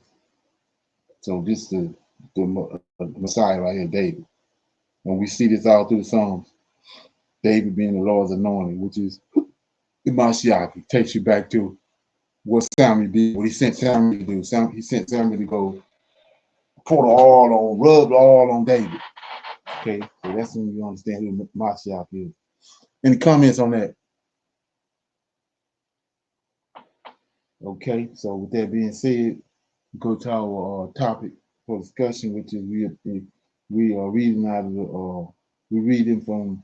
So this is the Messiah right here, David. And we see this all through the Psalms. David being the Lord's anointed, which is the Mashiach. It takes you back to what Samuel did, what he sent Samuel to do. He sent Samuel to go pour the oil on, rub the oil on David. Okay, so that's when you understand who Mashiach is. Any comments on that? Okay, so with that being said, go to our topic for discussion, which is we are reading out of we're reading from.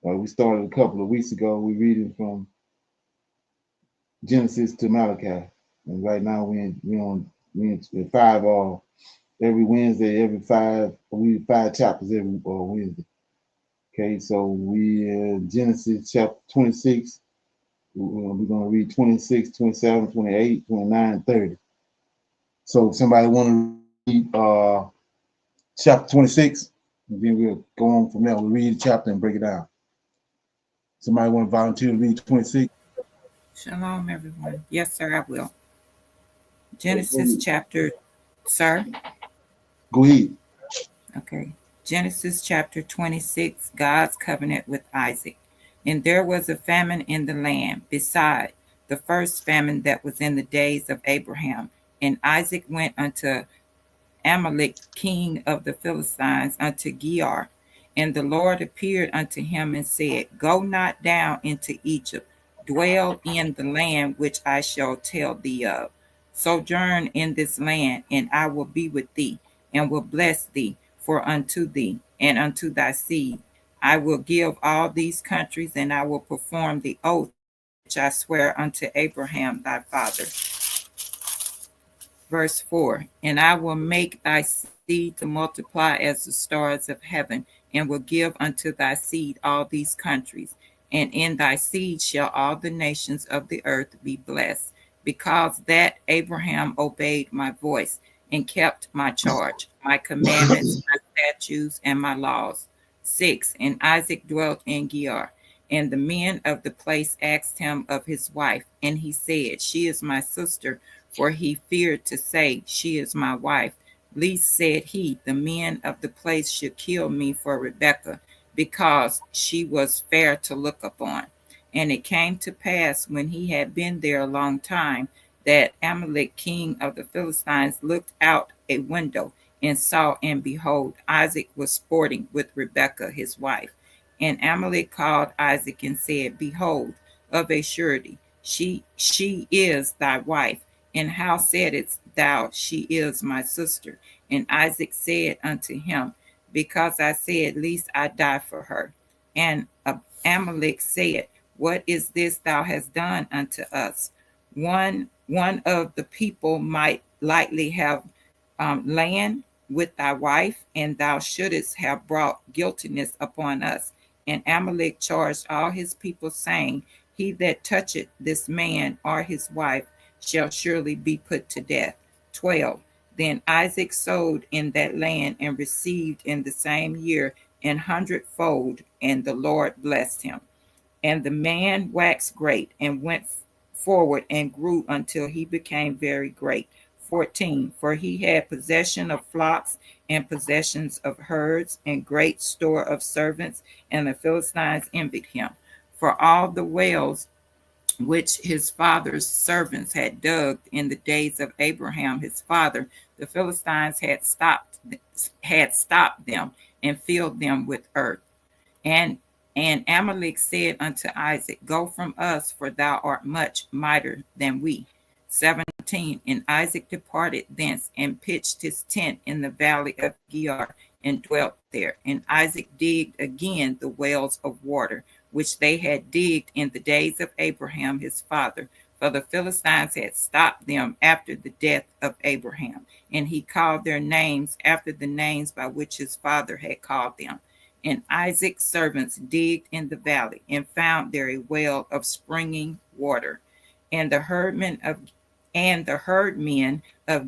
We started a couple of weeks ago. We're reading from Genesis to Malachi, and right now we in five. Every Wednesday, we read 5 chapters every Wednesday. Okay, so we Genesis chapter 26. We're going to read 26, 27, 28, 29, 30. So if somebody want to read chapter 26, and then we'll go on from there. We'll read the chapter and break it down. Somebody want to volunteer to read 26? Shalom, everyone. Yes, sir, I will. Genesis chapter, sir? Go ahead. Okay. Genesis chapter 26, God's covenant with Isaac. And there was a famine in the land, beside the first famine that was in the days of Abraham. And Isaac went unto Amalek, king of the Philistines, unto Gerar. And the Lord appeared unto him and said, go not down into Egypt, dwell in the land which I shall tell thee of. Sojourn in this land, and I will be with thee, and will bless thee, for unto thee and unto thy seed I will give all these countries, and I will perform the oath which I swear unto Abraham thy father. Verse 4, and I will make thy seed to multiply as the stars of heaven, and will give unto thy seed all these countries. And in thy seed shall all the nations of the earth be blessed, because that Abraham obeyed my voice, and kept my charge, my commandments, my statutes, and my laws. 6, and Isaac dwelt in Gerar. And the men of the place asked him of his wife, and he said, she is my sister, for he feared to say, she is my wife. Least, said he, the men of the place should kill me for Rebekah, because she was fair to look upon. And it came to pass, when he had been there a long time, that Amalek, king of the Philistines, looked out a window and saw, and behold, Isaac was sporting with Rebekah his wife. And Amalek called Isaac and said, behold, of a surety, she is thy wife. And how saidst thou, she is my sister? And Isaac said unto him, because I said, lest I die for her. And Amalek said, what is this thou hast done unto us? One of the people might lightly have land, with thy wife, and thou shouldest have brought guiltiness upon us. And Amalek charged all his people, saying, He that toucheth this man or his wife shall surely be put to death. 12. Then Isaac sowed in that land and received in the same year an hundredfold, and the Lord blessed him. And the man waxed great and went forward and grew until he became very great. 14. For he had possession of flocks and possessions of herds and great store of servants, and the Philistines envied him. For all the wells which his father's servants had dug in the days of Abraham his father, the Philistines had stopped them and filled them with earth. And Amalek said unto Isaac, Go from us, for thou art much mightier than we. 17. And Isaac departed thence and pitched his tent in the valley of Gerar and dwelt there. And Isaac digged again the wells of water, which they had digged in the days of Abraham his father, for the Philistines had stopped them after the death of Abraham. And he called their names after the names by which his father had called them. And Isaac's servants digged in the valley and found there a well of springing water. And the herdmen of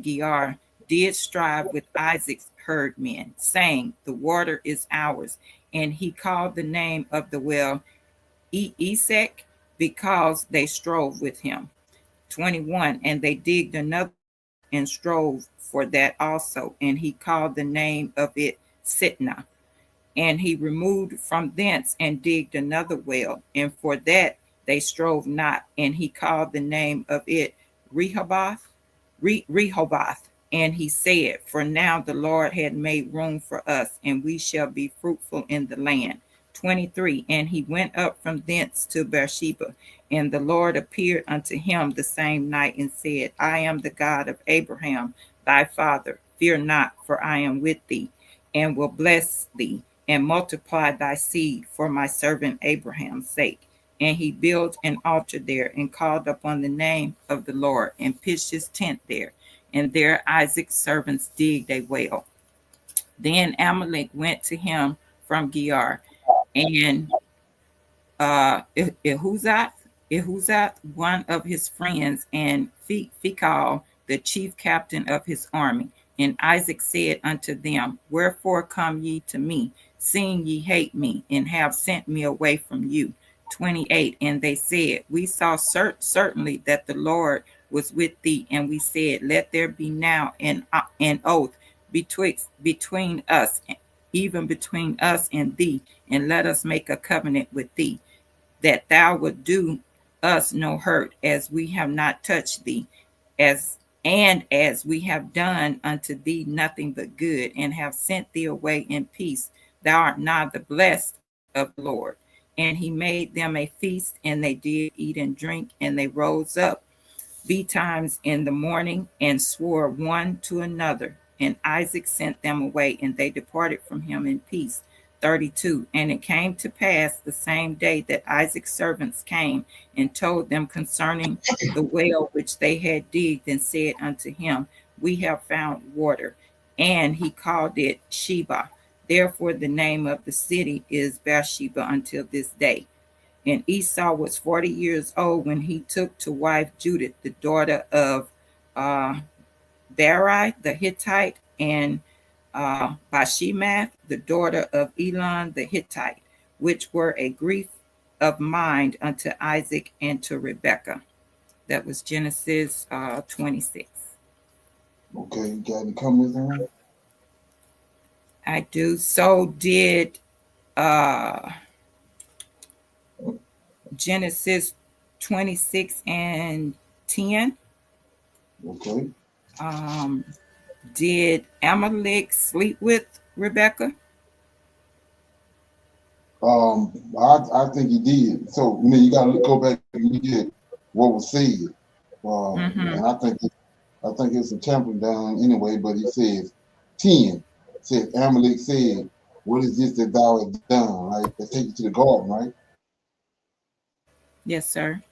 Gerar did strive with Isaac's herdmen, saying, The water is ours. And he called the name of the well Esek, because they strove with him. 21. And they digged another and strove for that also, and he called the name of it Sitnah. And he removed from thence and digged another well, and for that they strove not, and he called the name of it Rehoboth. And he said, For now the Lord had made room for us, and we shall be fruitful in the land. 23. And he went up from thence to Beersheba, and the Lord appeared unto him the same night and said, I am the God of Abraham thy father. Fear not, for I am with thee, and will bless thee, and multiply thy seed for my servant Abraham's sake. And he built an altar there, and called upon the name of the Lord, and pitched his tent there. And there Isaac's servants digged a well. Then Amalek went to him from Gerar, and Ehuzat, one of his friends, and Phicol, the chief captain of his army. And Isaac said unto them, Wherefore come ye to me, seeing ye hate me, and have sent me away from you? 28. And they said, We saw certainly that the Lord was with thee, and we said, Let there be now an oath between us, even between us and thee, and let us make a covenant with thee, that thou wilt do us no hurt, as we have not touched thee, as we have done unto thee nothing but good, and have sent thee away in peace. Thou art not the blessed of the Lord. And he made them a feast, and they did eat and drink, and they rose up betimes in the morning, and swore one to another. And Isaac sent them away, and they departed from him in peace. 32. And it came to pass the same day that Isaac's servants came and told them concerning the well which they had digged, and said unto him, We have found water. And he called it Sheba. Therefore the name of the city is Beersheba until this day. And Esau was 40 years old when he took to wife Judith, the daughter of Beri the Hittite, and Bashemath, the daughter of Elon the Hittite, which were a grief of mind unto Isaac and to Rebekah. That was Genesis 26. Okay, you got any comments on that? I do. So did Genesis 26 and 10. Okay. Did Amalek sleep with Rebekah? I think he did. So you got to go back and look at what was said. And I think it's a tampering down anyway. But he says 10 says Amalek said, "What is this that thou hast done?" Right? They take you to the garden, right? Yes, sir.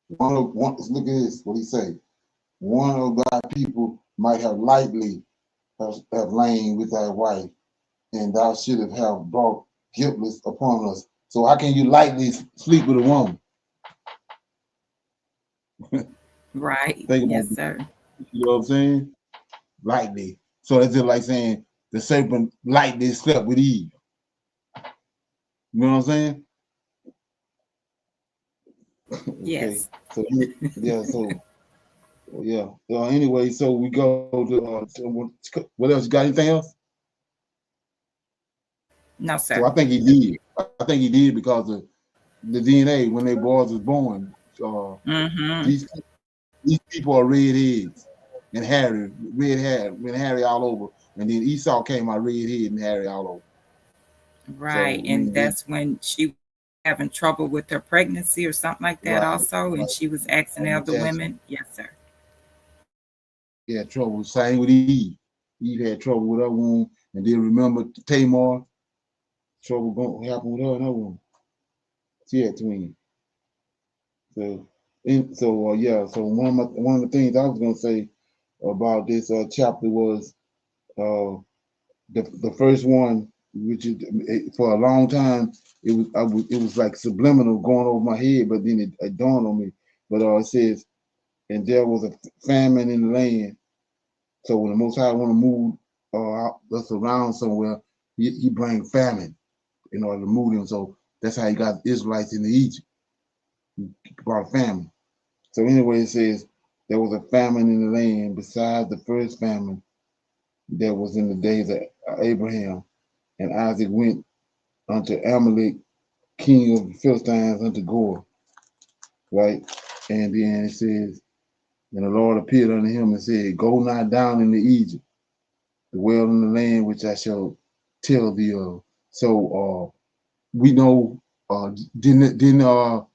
Look at this. What he say? One of thy people might have lightly have lain with thy wife, and thou shouldst have brought guiltless upon us. So how can you lightly sleep with a woman? Right. Think about Yes, it. sir. You know what I'm saying? Lightly. So it's just like saying the serpent lightly slept with Eve. You know what I'm saying? Okay. Yes. So yeah. So yeah. Anyway, so we go to what else? You got anything else? No, So sir. I think he did. I think he did because of the DNA when they boys was born. Mm-hmm. These people are redheads and hairy, red hair, when Harry all over, and then Esau came out redhead and hairy all over. Right. So I And mean, that's when she was having trouble with her pregnancy or something like that right, also. And right. she was asking the other women. Yes, sir. He had trouble. Same with Eve. Eve had trouble with her womb, and then remember Tamar. Trouble going to happen with her and her womb. She had twins. So, yeah. So one of the things I was gonna say about this chapter was uh, the first one, which is for a long time it was like subliminal going over my head, but then it dawned on me. But it says, and there was a famine in the land. So when the Most High want to move us around somewhere, he bring famine in order to move them. So that's how he got the Israelites into Egypt. He brought famine. So anyway, it says there was a famine in the land besides the first famine that was in the days of Abraham. And Isaac went unto Amalek, king of the Philistines, unto Gore, right? And then it says, and the Lord appeared unto him and said, go not down into Egypt, dwell in the land which I shall tell thee of. So we know, didn't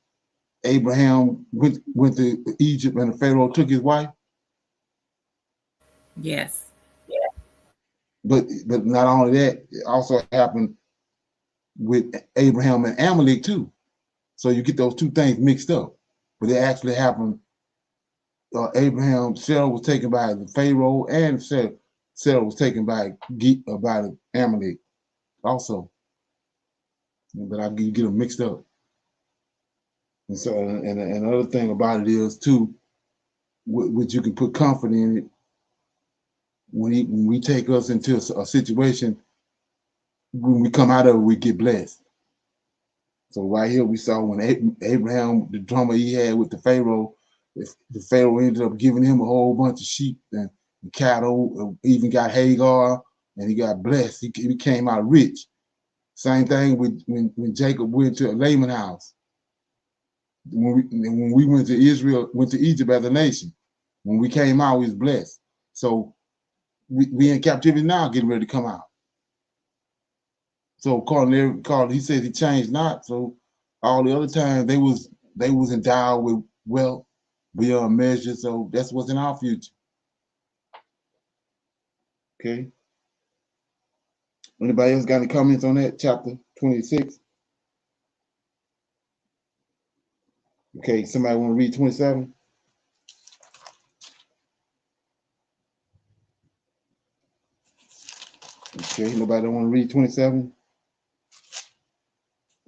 Abraham went to Egypt and the Pharaoh took his wife? Yes. But not only that, it also happened with Abraham and Amalek too. So you get those two things mixed up. But it actually happened. Sarah was taken by the Pharaoh, and Sarah was taken by the Amalek also. But you get them mixed up. And so, and another thing about it is too, which you can put comfort in it when we take us into a situation. When we come out of it, we get blessed. So right here we saw when Abraham, the drama he had with the Pharaoh, the Pharaoh ended up giving him a whole bunch of sheep and cattle, even got Hagar, and he got blessed. He came out rich. Same thing with when Jacob went to Laman's house. When we went to Israel, went to Egypt as a nation. When we came out, we was blessed. So we in captivity now, getting ready to come out. So Carl, he said he changed not. So all the other times they was endowed with wealth beyond measure. So that's what's in our future. Okay. Anybody else got any comments on that chapter 26? Okay, somebody want to read 27? Okay, nobody want to read 27?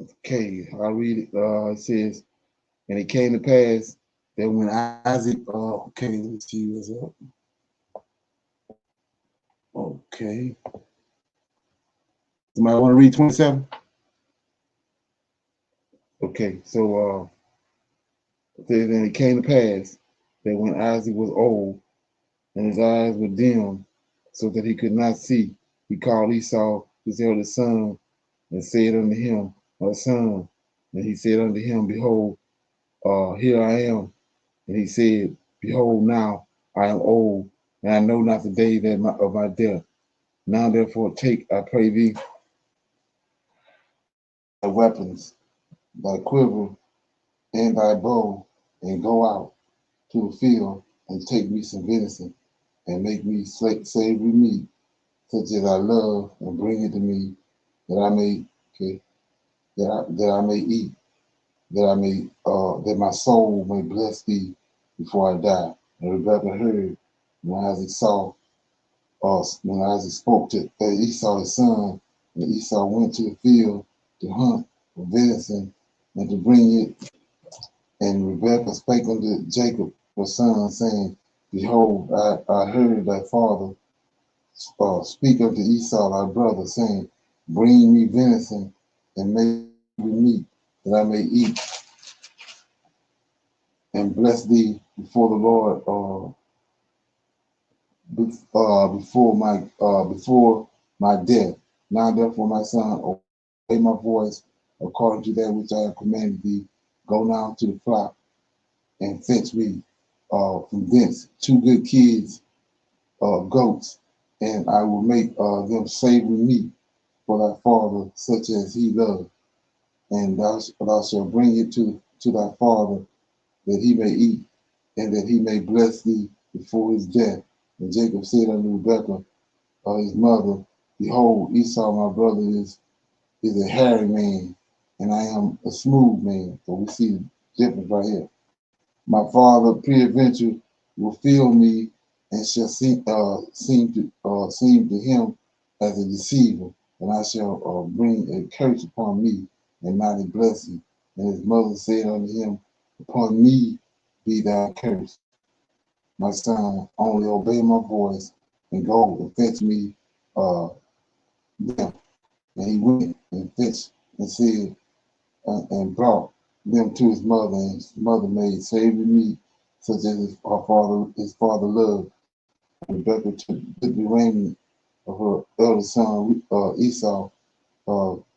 Okay, I'll read it. It says, and it came to pass that when Isaac, okay, let's see what's up. Okay. Somebody want to read 27? Okay, so it says, and it came to pass that when Isaac was old and his eyes were dim, so that he could not see, he called Esau his eldest son and said unto him, my son. And he said unto him, behold, here I am. And he said, behold, now I am old, and I know not the day of my death. Now therefore take, I pray thee, thy weapons, thy quiver, and thy bow, and go out to the field and take me some venison, and make me savory meat, such as I love, and bring it to me, that I may, that I may eat, that my soul may bless thee before I die. And Rebekah heard when Isaac saw when Isaac spoke to Esau his son, and Esau went to the field to hunt for venison and to bring it. And Rebekah spake unto Jacob her son, saying, Behold, I heard thy father speak unto Esau thy brother, saying, Bring me venison and make me meat, that I may eat and bless thee before the Lord before my death. Now therefore, my son, obey my voice according to that which I have commanded thee. Go now to the flock and fetch me from thence 2 good kids, goats, and I will make them savory meat for thy father, such as he loved. And thou shalt bring it to thy father, that he may eat, and that he may bless thee before his death. And Jacob said unto Rebekah, his mother, Behold, Esau my brother is a hairy man, and I am a smooth man. So we see the difference right here. My father peradventure will feel me and shall seem to him as a deceiver, and I shall bring a curse upon me and not a blessing. And his mother said unto him, Upon me be thy curse. My son, only obey my voice and go and fetch me them. And he went and fetched and said, and brought them to his mother, and his mother made savory meat, such as his father loved. And Rebekah took the raiment of her eldest son Esau,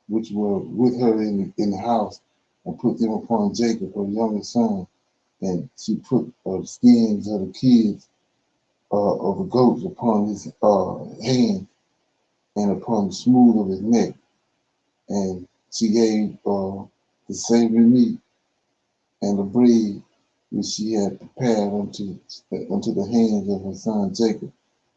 which were with her in the house, and put them upon Jacob, her youngest son. And she put the skins of the kids of the goats upon his hand and upon the smooth of his neck. And she gave the savory meat and the bread which she had prepared unto the hands of her son Jacob.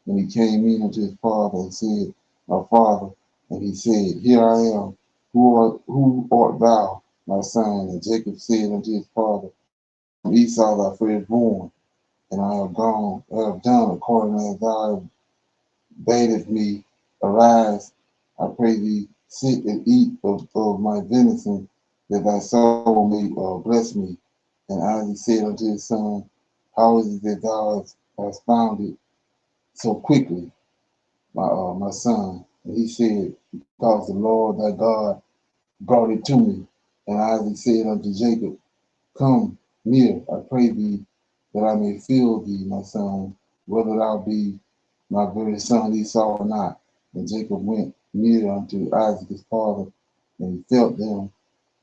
When he came in unto his father and said, My father, and he said, Here I am. Who art thou, my son? And Jacob said unto his father, Esau thy firstborn, and I have done according as thou badest me. Arise, I pray thee, sit and eat of my venison, that thy soul may bless me. And Isaac said unto his son, How is it that thou hast found it so quickly, my son? And he said, Because the Lord thy God brought it to me. And Isaac said unto Jacob, Come near, I pray thee, that I may feel thee, my son, whether thou be my very son Esau or not. And Jacob went near unto Isaac his father, and he felt them,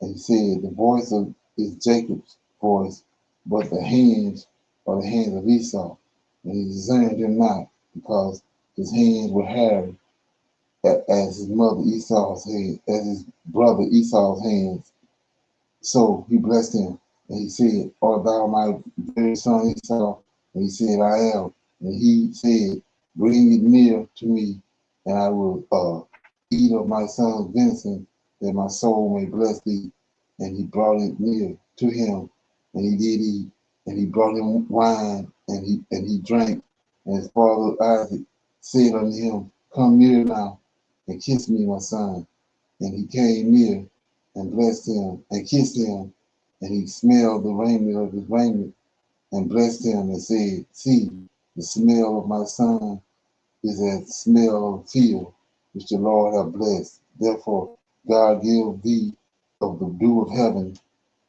and he said, The voice is Jacob's voice, but the hands are the hands of Esau. And he discerned him not, because his hands were hairy, as his mother Esau's hand, as his brother Esau's hands. So he blessed him, and he said, Art thou my very son Esau? And he said, I am. And he said, Bring it near to me, and I will eat of my son's venison, that my soul may bless thee. And he brought it near to him, and he did eat. And he brought him wine, and he drank. And his father Isaac said unto him, Come near now, and kiss me, my son. And he came near and blessed him and kissed him, and he smelled the raiment of his raiment and blessed him and said, See, the smell of my son is as the smell of the field, which the Lord hath blessed. Therefore, God give thee of the dew of heaven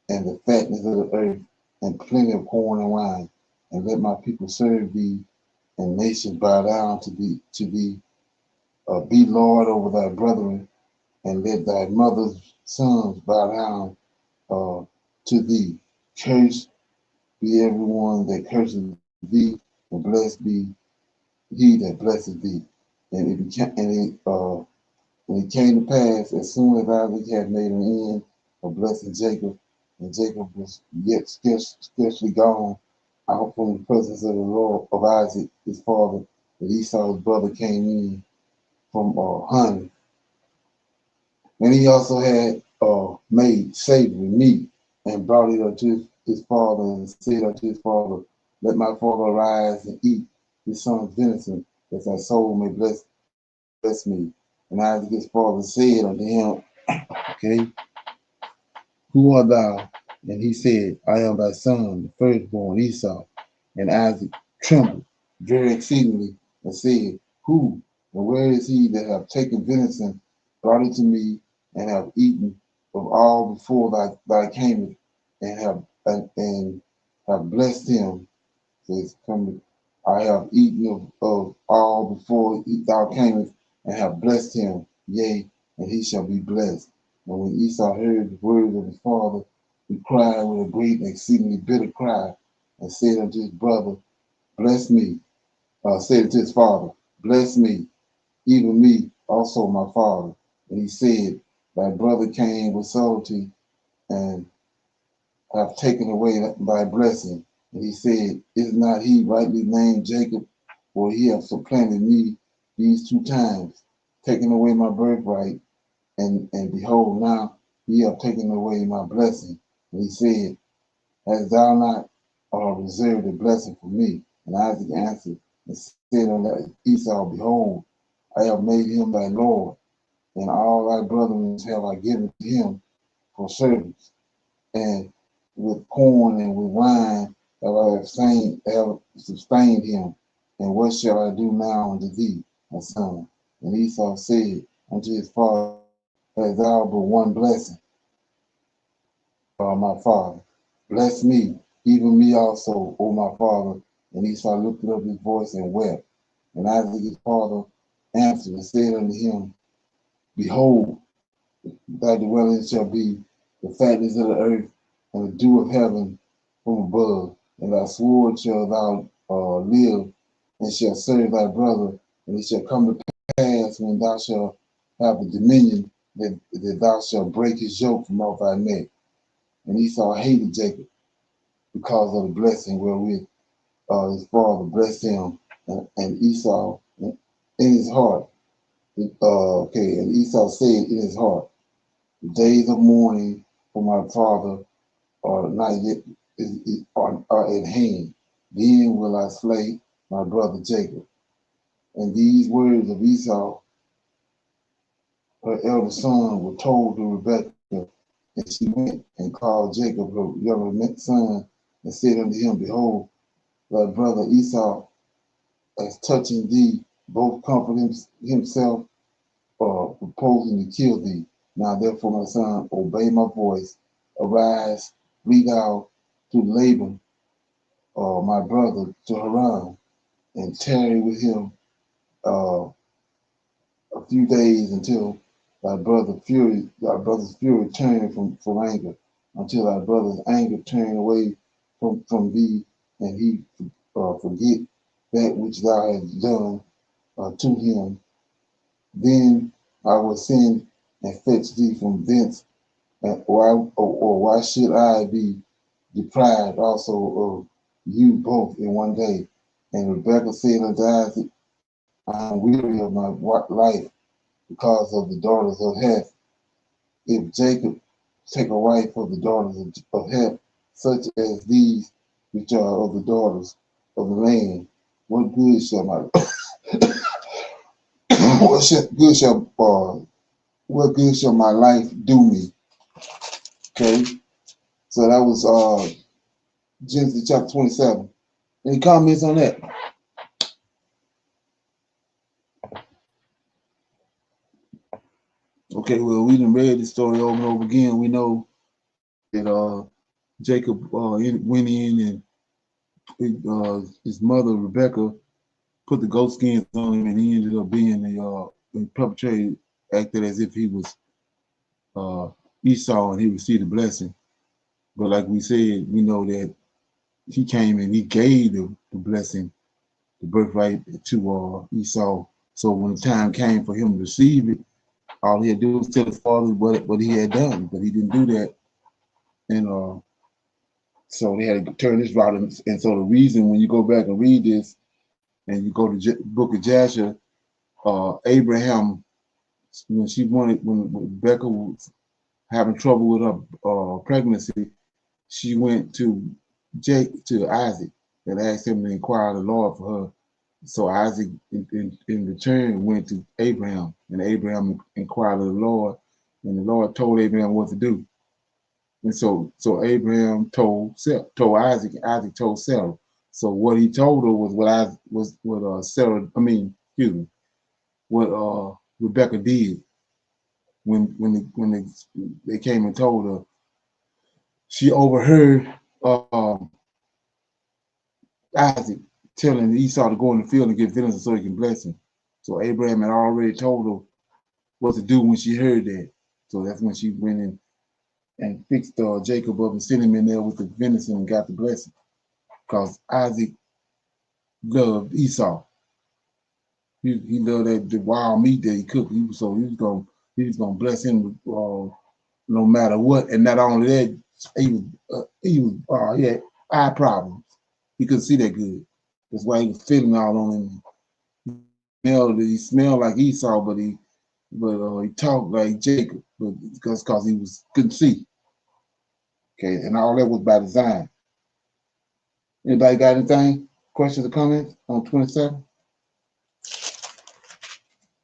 and the fatness of the earth and plenty of corn and wine, and let my people serve thee, and nations bow down to thee. Be Lord over thy brethren, and let thy mother's sons bow down to thee. Cursed be everyone that curses thee, and blessed be he that blesses thee. And it came to pass, as soon as Isaac had made an end of blessing Jacob, and Jacob was yet scarcely gone out from the presence of the Lord of Isaac, his father, that Esau's brother came in from hunting. And he also had made savory meat and brought it unto his father and said unto his father, Let my father arise and eat his son's venison. that thy soul may bless me. And Isaac his father said unto him, okay, who art thou? And he said, I am thy son, the firstborn Esau. And Isaac trembled very exceedingly and said, who and where is he that have taken venison, brought it to me, and have eaten of all before thy camest, and have blessed him? Says, come, I have eaten of all before thou camest, and have blessed him, yea, and he shall be blessed. And when Esau heard the words of his father, he cried with a great and exceedingly bitter cry, and said unto his brother, bless me. Said unto his father, bless me, even me also my father. And he said, thy brother came with subtlety, and have taken away thy blessing. And he said, is not he rightly named Jacob? For he hath supplanted me these 2 times, taken away my birthright, and behold, now ye have taken away my blessing. And he said, hast thou not reserved a blessing for me? And Isaac answered and said unto Esau, behold, I have made him thy Lord, and all thy brethren have I given to him for servants. And with corn and with wine have sustained him. And what shall I do now unto thee, my son? And Esau said unto his father, hast thou but one blessing, my father? Bless me, even me also, O my father. And Esau lifted up his voice and wept. And Isaac his father answered and said unto him, behold, thy dwelling shall be the fatness of the earth, and the dew of heaven from above. And thy sword shall thou live, and shall serve thy brother. And it shall come to pass when thou shalt have the dominion, that thou shalt break his yoke from off thy neck. And Esau hated Jacob because of the blessing wherewith his father blessed him. And Esau in his heart, and Esau said in his heart, the days of mourning for my father are not yet are at hand. Then will I slay my brother Jacob. And these words of Esau, her elder son, were told to Rebekah, and she went and called Jacob, her younger son, and said unto him, behold, thy brother Esau, as touching thee, both comfort himself, proposing to kill thee. Now therefore, my son, obey my voice. Arise, flee thou to Laban, my brother, to Haran, and tarry with him a few days until thy brother's fury turn from anger, until thy brother's anger turn away from thee, and he forget that which thou hast done to him. Then I will send and fetch thee from thence, or why should I be deprived also of you both in one day? And Rebekah said unto Isaac, I am weary of my life because of the daughters of Heth. If Jacob take a wife of the daughters of Heth, such as these which are of the daughters of the land, what good shall my what good shall my life do me? Okay, so that was Genesis chapter 27. Any comments on that? Okay, well, we done read the story over and over again. We know that Jacob went in and his mother, Rebecca, put the goat skins on him, and he ended up being the perpetrator, acted as if he was Esau and he received a blessing. But like we said, we know that he came and he gave the blessing, the birthright to Esau. So when the time came for him to receive it, all he had to do was tell his father what he had done, but he didn't do that. And so they had to turn this route. And so the reason, when you go back and read this, and you go to book of Jasher, Abraham, when Rebecca was having trouble with her pregnancy, she went to Isaac and asked him to inquire of the Lord for her. So Isaac, in return, went to Abraham, and Abraham inquired of the Lord, and the Lord told Abraham what to do. And so Abraham told Isaac, Isaac told Sarah. So what he told her was what Sarah, excuse me, what Rebecca did when they came and told her. She overheard Isaac telling Esau to go in the field and get venison so he can bless him. So Abraham had already told her what to do when she heard that. So that's when she went in and fixed Jacob up and sent him in there with the venison and got the blessing. Because Isaac loved Esau. He loved that the wild meat that he cooked. He was gonna bless him no matter what. And not only that, he had eye problems. He couldn't see that good. That's why he was feeling all on him. He smelled like Esau, but he talked like Jacob, but because he couldn't see. Okay, and all that was by design. Anybody got anything? Questions or comments on 27?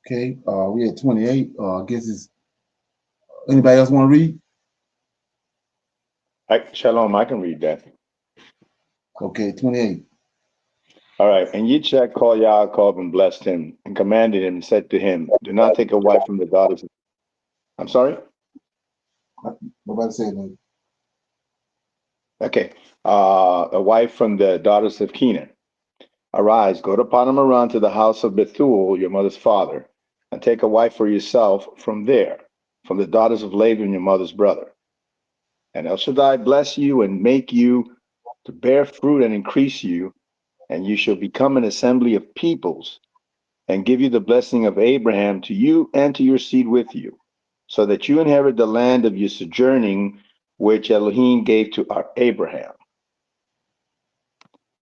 Okay, we at 28. I guess it's anybody else want to read? Shalom, I can read that. Okay, 28. All right. And Yitzchak called Yaakov and blessed him and commanded him and said to him, do not take a wife from the daughters. I'm sorry? Nobody said that. Okay. A wife from the daughters of Canaan. Arise, go to Padamaran to the house of Bethuel, your mother's father, and take a wife for yourself from there, from the daughters of Laban, your mother's brother. And El Shaddai bless you and make you to bear fruit and increase you, and you shall become an assembly of peoples, and give you the blessing of Abraham to you and to your seed with you, so that you inherit the land of your sojourning, which Elohim gave to our Abraham.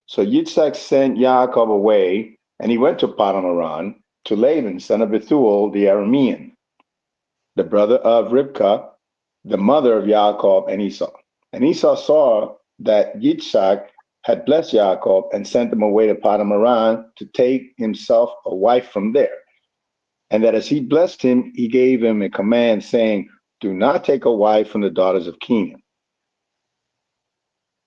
So Yitzhak sent Yaakov away, and he went to Padanaran, to Laban, son of Bethuel, the Aramean, the brother of Rivkah, the mother of Yaakov and Esau. And Esau saw that Yitzhak had blessed Yaakov and sent him away to Padamaran to take himself a wife from there. And that as he blessed him, he gave him a command saying, do not take a wife from the daughters of Canaan.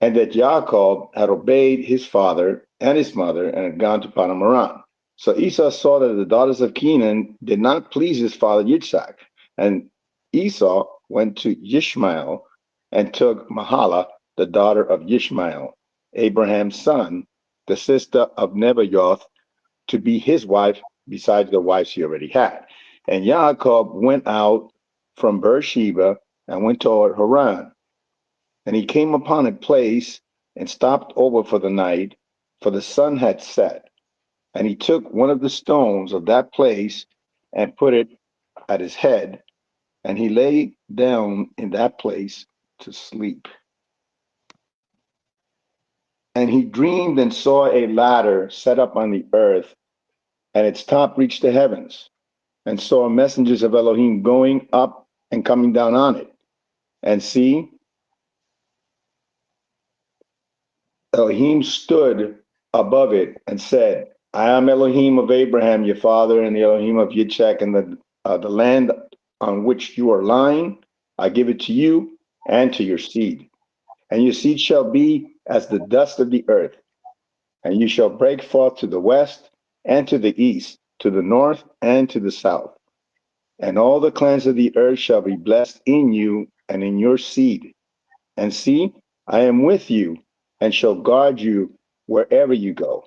And that Yaakov had obeyed his father and his mother and had gone to Padamaran. So Esau saw that the daughters of Canaan did not please his father Yitzhak. And Esau went to Ishmael and took Mahala, the daughter of Ishmael, Abraham's son, the sister of Nebaioth, to be his wife besides the wives he already had. And Yaakov went out from Beersheba and went toward Haran. And he came upon a place and stopped over for the night, for the sun had set. And he took one of the stones of that place and put it at his head, and he lay down in that place to sleep. And he dreamed and saw a ladder set up on the earth, and its top reached the heavens, and saw messengers of Elohim going up and coming down on it. And see, Elohim stood above it and said, I am Elohim of Abraham, your father, and the Elohim of Yitzchak, and the land on which you are lying, I give it to you and to your seed. And your seed shall be as the dust of the earth, and you shall break forth to the west and to the east, to the north and to the south. And all the clans of the earth shall be blessed in you and in your seed. And see, I am with you and shall guard you wherever you go,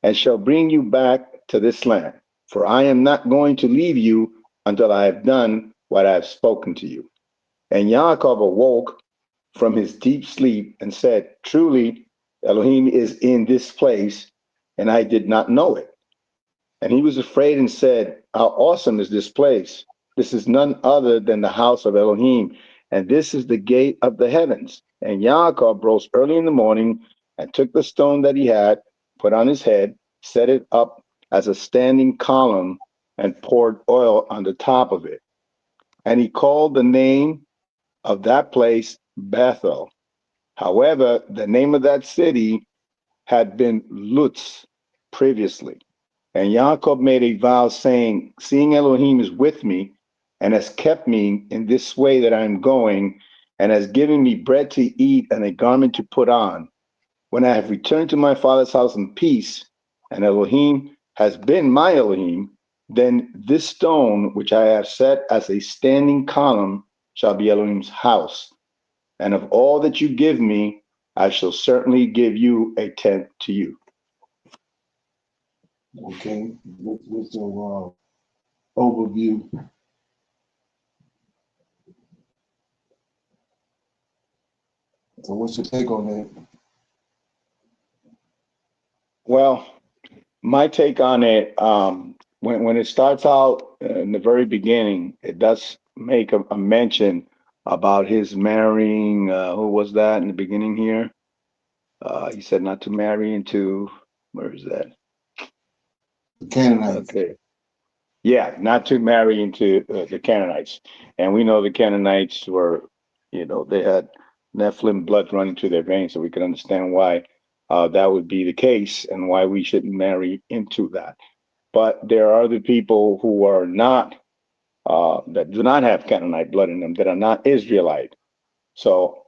and shall bring you back to this land. For I am not going to leave you until I have done what I have spoken to you. And Yaakov awoke from his deep sleep and said, truly, Elohim is in this place, and I did not know it. And he was afraid and said, how awesome is this place? This is none other than the house of Elohim, and this is the gate of the heavens. And Yaakov rose early in the morning and took the stone that he had put on his head, set it up as a standing column, and poured oil on the top of it. And he called the name of that place Bethel. However, the name of that city had been Luz previously. And Yaakov made a vow saying, seeing Elohim is with me and has kept me in this way that I am going, and has given me bread to eat and a garment to put on, when I have returned to my father's house in peace, and Elohim has been my Elohim, then this stone which I have set as a standing column shall be Elohim's house. And of all that you give me, I shall certainly give you a tenth to you. Okay, what's your overview? So what's your take on that? Well, my take on it, when it starts out in the very beginning, it does make a mention about his marrying. Who was that in the beginning here? He said not to marry into, where is that? The Canaanites. Okay. Yeah, not to marry into the Canaanites. And we know the Canaanites were, they had Nephilim blood running through their veins, so we can understand why that would be the case and why we shouldn't marry into that. But there are other people who are not, that do not have Canaanite blood in them, that are not Israelite. So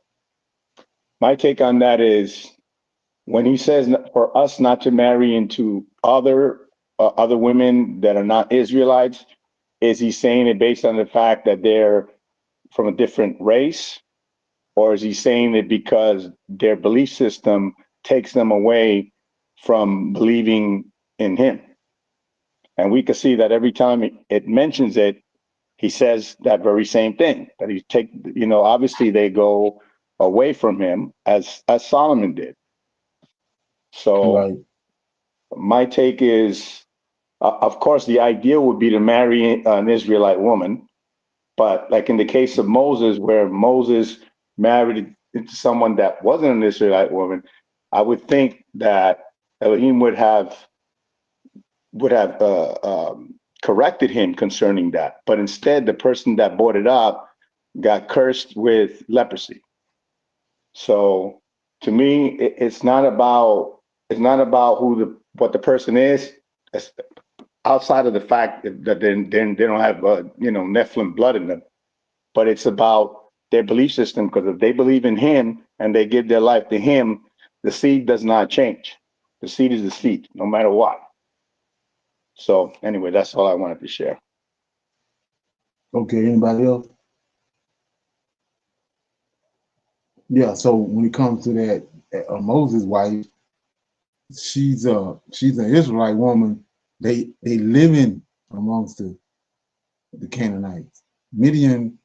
my take on that is, when he says for us not to marry into other women that are not Israelites, is he saying it based on the fact that they're from a different race, or is he saying it because their belief system takes them away from believing in him? And we can see that every time it mentions it, he says that very same thing, that he obviously they go away from him as Solomon did. So Right. my take is, of course, the ideal would be to marry an Israelite woman. But like in the case of Moses, where Moses married into someone that wasn't an Israelite woman, I would think that Elohim would have corrected him concerning that. But instead, the person that brought it up got cursed with leprosy. So to me, it's not about what the person is. It's outside of the fact that they don't have Nephilim blood in them, but it's about their belief system. Because if they believe in him and they give their life to him, the seed does not change. The seed is the seed, no matter what. So anyway, that's all I wanted to share. Okay, anybody else? Yeah, so when it comes to that, Moses' wife, she's an Israelite woman. They living amongst the Canaanites. Midian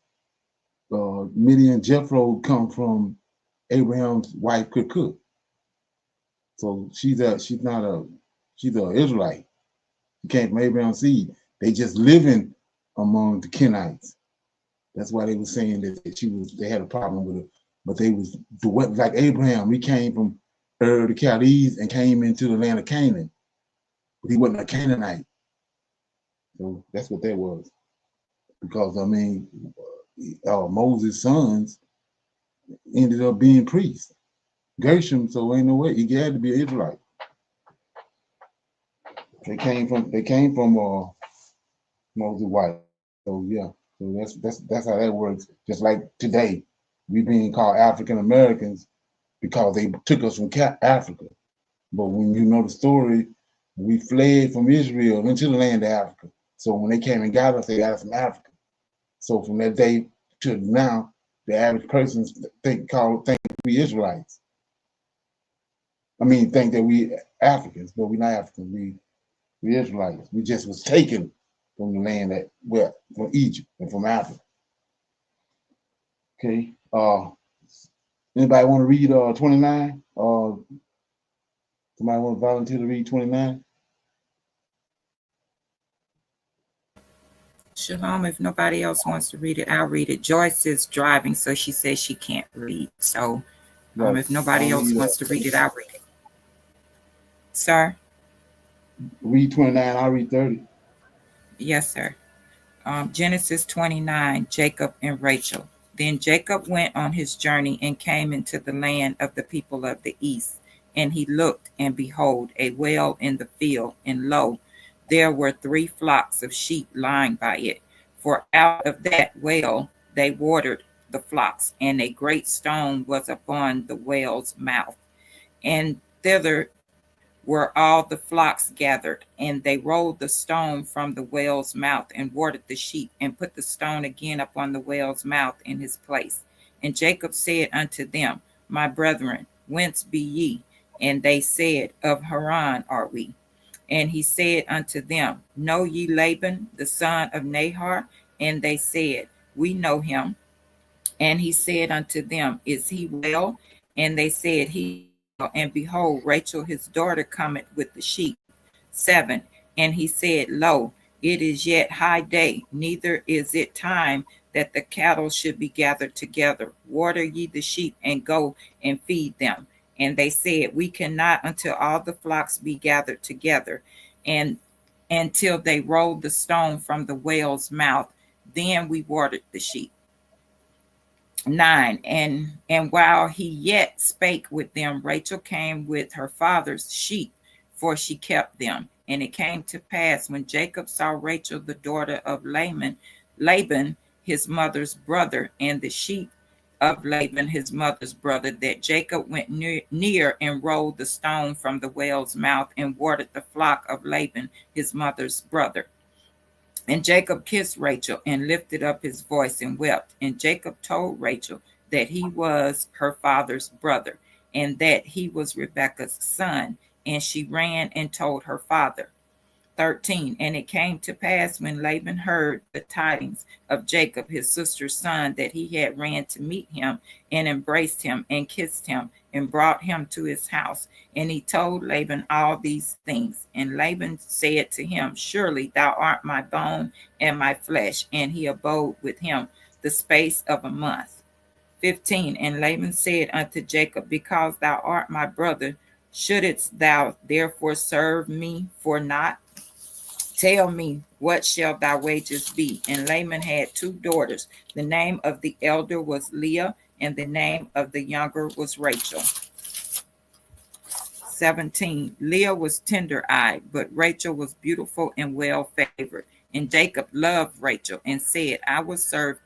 Jethro come from Abraham's wife could. So she's an Israelite. She came from Abraham's seed. They just living among the Kenites. That's why they were saying that they had a problem with her. But they was like Abraham. He came from Ur the Chaldees and came into the land of Canaan. But he wasn't a Canaanite. So that's what that was. Because Moses' sons ended up being priests. Gershom, so ain't no way he had to be an Israelite. They came from Moses' wife. So yeah, so that's how that works. Just like today, we being called African Americans because they took us from Africa. But when you know the story, we fled from Israel into the land of Africa. So when they came and got us, they got us from Africa. So from that day to now, the average person think we Israelites. I mean, think that we Africans, but we're not Africans. We Israelites. We just was taken from the land from Egypt and from Africa. Okay. Anybody want to read 29? Somebody want to volunteer to read 29? Shalom, if nobody else wants to read it, I'll read it. Joyce is driving, so she says she can't read. So if nobody else wants to read it, I'll read it. Sir? Read 29, I'll read 30. Yes, sir. Genesis 29, Jacob and Rachel. Then Jacob went on his journey and came into the land of the people of the east. And he looked, and behold, a well in the field, and lo, there were 3 flocks of sheep lying by it. For out of that well they watered the flocks, and a great stone was upon the well's mouth. And thither were all the flocks gathered, and they rolled the stone from the well's mouth and watered the sheep, and put the stone again upon the well's mouth in his place. And Jacob said unto them, My brethren, whence be ye? And they said, Of Haran are we. And he said unto them, Know ye Laban, the son of Nahor? And they said, We know him. And he said unto them, Is he well? And they said, He well. And behold, Rachel his daughter cometh with the sheep. 7. And he said, Lo, it is yet high day, neither is it time that the cattle should be gathered together. Water ye the sheep, and go and feed them. And they said, We cannot until all the flocks be gathered together, and until they rolled the stone from the well's mouth. Then we watered the sheep. 9. And while he yet spake with them, Rachel came with her father's sheep, for she kept them. And it came to pass, when Jacob saw Rachel the daughter of Laban his mother's brother, and the sheep of Laban his mother's brother, that Jacob went near and rolled the stone from the well's mouth, and watered the flock of Laban his mother's brother. And Jacob kissed Rachel, and lifted up his voice, and wept. And Jacob told Rachel that he was her father's brother, and that he was Rebekah's son. And she ran and told her father. 13. And it came to pass, when Laban heard the tidings of Jacob his sister's son, that he had ran to meet him, and embraced him, and kissed him, and brought him to his house. And he told Laban all these things. And Laban said to him, Surely thou art my bone and my flesh. And he abode with him the space of a month. 15. And Laban said unto Jacob, Because thou art my brother, shouldest thou therefore serve me for naught? Tell me, what shall thy wages be? And Laban had 2 daughters. The name of the elder was Leah, and the name of the younger was Rachel. 17. Leah was tender-eyed, but Rachel was beautiful and well-favored. And Jacob loved Rachel, and said, I will serve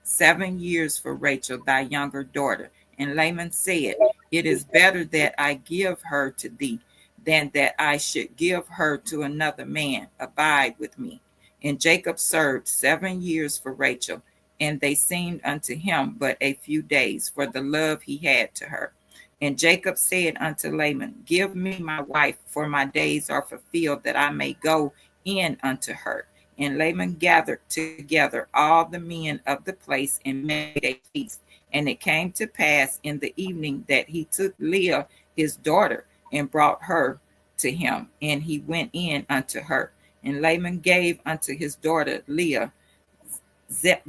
7 years for Rachel, thy younger daughter. And Laban said, It is better that I give her to thee, than that I should give her to another man. Abide with me. And Jacob served 7 years for Rachel, and they seemed unto him but a few days, for the love he had to her. And Jacob said unto Laban, Give me my wife, for my days are fulfilled, that I may go in unto her. And Laban gathered together all the men of the place, and made a feast. And it came to pass in the evening, that he took Leah his daughter, and brought her to him, and he went in unto her. And Laban gave unto his daughter Leah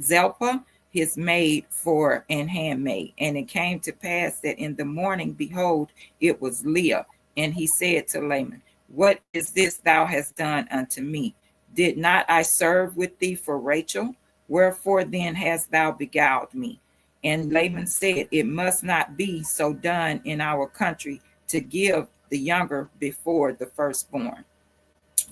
Zilpah his maid for an handmaid. And it came to pass that in the morning, behold, it was Leah. And he said to Laban, What is this thou hast done unto me? Did not I serve with thee for Rachel? Wherefore then hast thou beguiled me? And Laban said, It must not be so done in our country, to give the younger before the firstborn.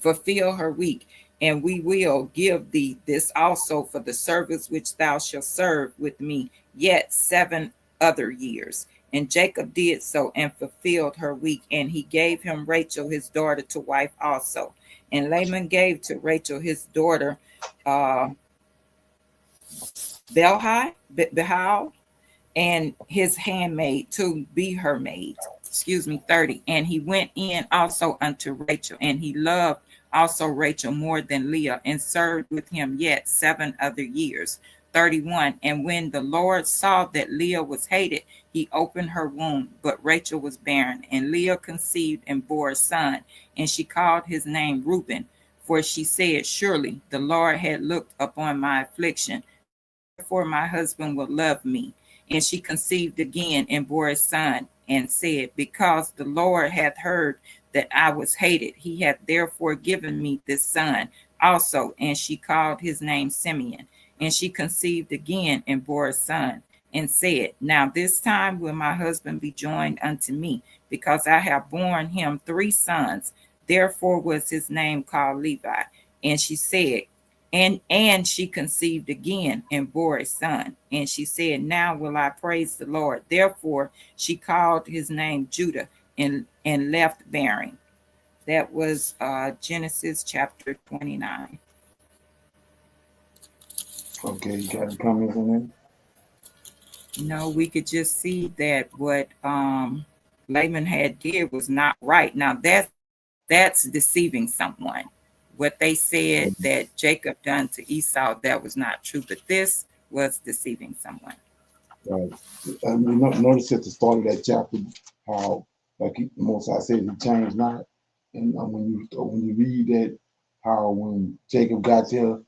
Fulfill her week, and we will give thee this also for the service which thou shalt serve with me yet 7 other years. And Jacob did so, and fulfilled her week, and he gave him Rachel his daughter to wife also. And Laban gave to Rachel his daughter Behal, and his handmaid to be her maid. 30. And he went in also unto Rachel, and he loved also Rachel more than Leah, and served with him yet 7 other years. 31. And when the Lord saw that Leah was hated, he opened her womb, but Rachel was barren. And Leah conceived and bore a son, and she called his name Reuben, for she said, Surely the Lord had looked upon my affliction, therefore my husband will love me. And she conceived again and bore a son, and said, Because the Lord hath heard that I was hated, he hath therefore given me this son also. And she called his name Simeon. And she conceived again and bore a son, and said, Now this time will my husband be joined unto me, because I have borne him 3 sons. Therefore was his name called Levi. And she said, and she conceived again and bore a son. And she said, now will I praise the Lord. Therefore she called his name Judah and left bearing. That was Genesis chapter 29. Okay, you got any comments on that? No, we could just see that what Laban had did was not right. Now that's deceiving someone. What they said that Jacob done to Esau, that was not true, but this was deceiving someone. Right. Notice at the start of that chapter how, like Most High said, he changed not. And when you read that, how when Jacob got there,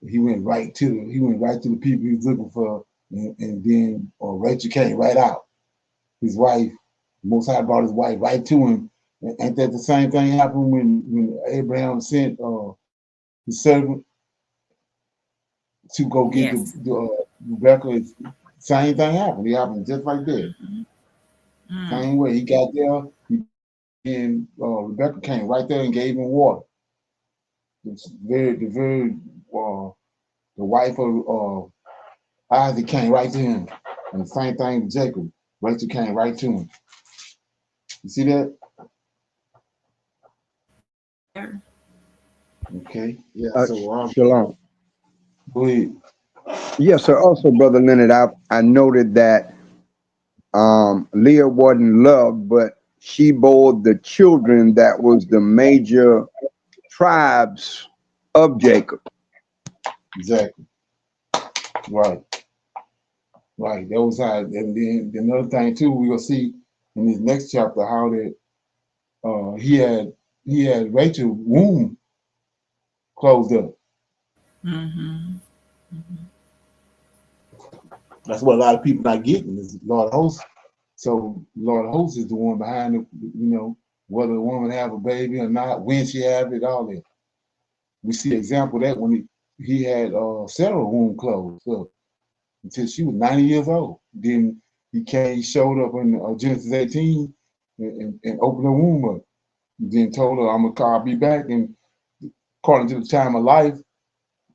he went right to the people he was looking for, and then Rachel came right out. His wife, Most High brought his wife right to him. And ain't that the same thing happened when Abraham sent his servant to go get the Rebecca? Same thing happened. It happened just like that. Same way. He got there, and Rebecca came right there and gave him water. The wife of Isaac came right to him. And the same thing with Jacob. Rachel came right to him. You see that? Okay. Yeah. So Shalom. Go ahead. Yes, sir. Also, Brother Leonard, I noted that Leah wasn't loved, but she bore the children that was the major tribes of Jacob. Exactly. Right. Right. That was how. And then another thing too, we will see in this next chapter how that he had Rachel's womb closed up. That's what a lot of people not getting is Lord of Hosts. So Lord of Hosts is the one behind it, whether a woman have a baby or not, when she have it, all that. We see example of that when he had Sarah's womb closed up until she was 90 years old. Then he showed up in Genesis 18 and opened her womb up. Then told her, I'll be back, and according to the time of life,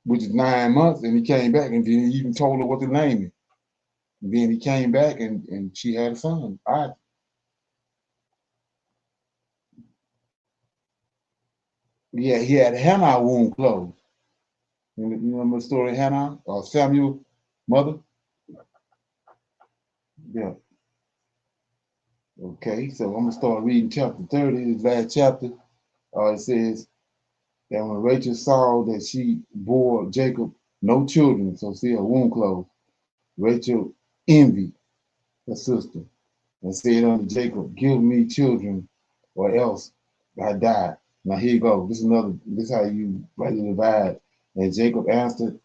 which is 9 months, and he came back, and then he even told her what to name it. And then he came back, and she had a son. Yeah, he had Hannah womb closed. You remember the story of Hannah or Samuel, mother? Yeah. Okay, so I'm gonna start reading chapter 30, this last chapter. It says that when Rachel saw that she bore Jacob no children, so see her womb closed, Rachel envied her sister and said unto Jacob, give me children or else I die. Now here you go. This is how you rightly divide. And Jacob answer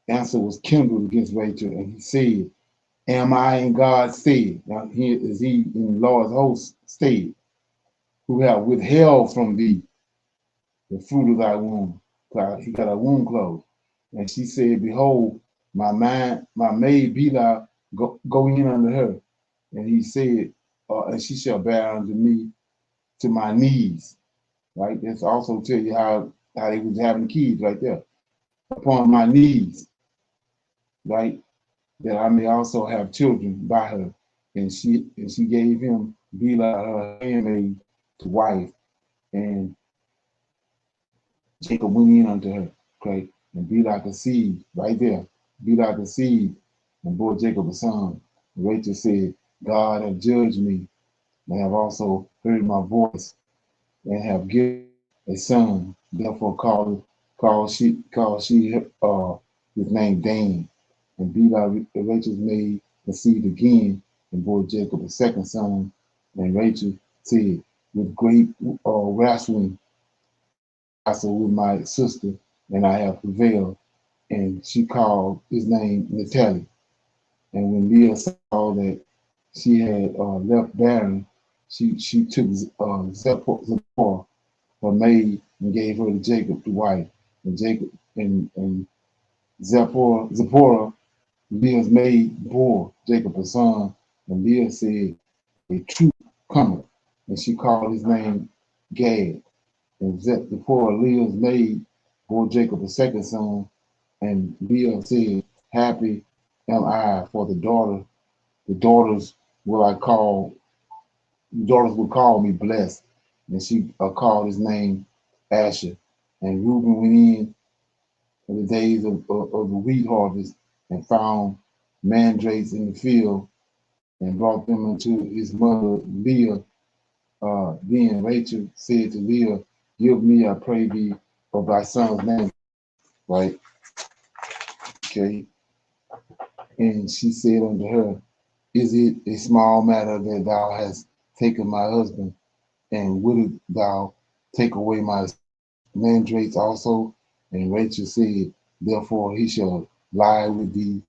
was kindled against Rachel, and he said, am I in God's stead? Now here is he in the Lord's host stead, who have withheld from thee the fruit of thy womb. He got a womb closed. And she said, behold, my maid Bilhah, go in unto her. And he said, and she shall bear unto me to my knees. Right? That's also tell you how they was having kids right there. Upon my knees, right? That I may also have children by her. And she gave him Bilhah, her handmaid, to wife. And Jacob went in unto her, okay? And Bilhah conceived right there. Bilhah conceived and bore Jacob a son. And Rachel said, God have judged me and have also heard my voice and have given a son. Therefore called she his name Dan. And Bilhah, Rachel's maid, conceived again and bore Jacob a second son. And Rachel said, with great wrestling with my sister, and I have prevailed. And she called his name Naphtali. And when Leah saw that she had left barren, she took Zipporah, her maid, and gave her to Jacob to wife. And Jacob and Zipporah, Leah's maid, bore Jacob a son. And Leah said, a troop cometh. And she called his name Gad. And before Leah's maid bore Jacob a second son, and Leah said, "Happy am I, for the daughters will I call, the daughters will call me blessed." And she called his name Asher. And Reuben went in the days of the wheat harvest and found mandrakes in the field and brought them unto his mother Leah. Then Rachel said to Leah, "Give me, I pray thee, of thy son's name." Right? Okay. And she said unto her, "Is it a small matter that thou hast taken my husband? And wouldst thou take away my mandrakes also?" And Rachel said, "Therefore he shall lie with thee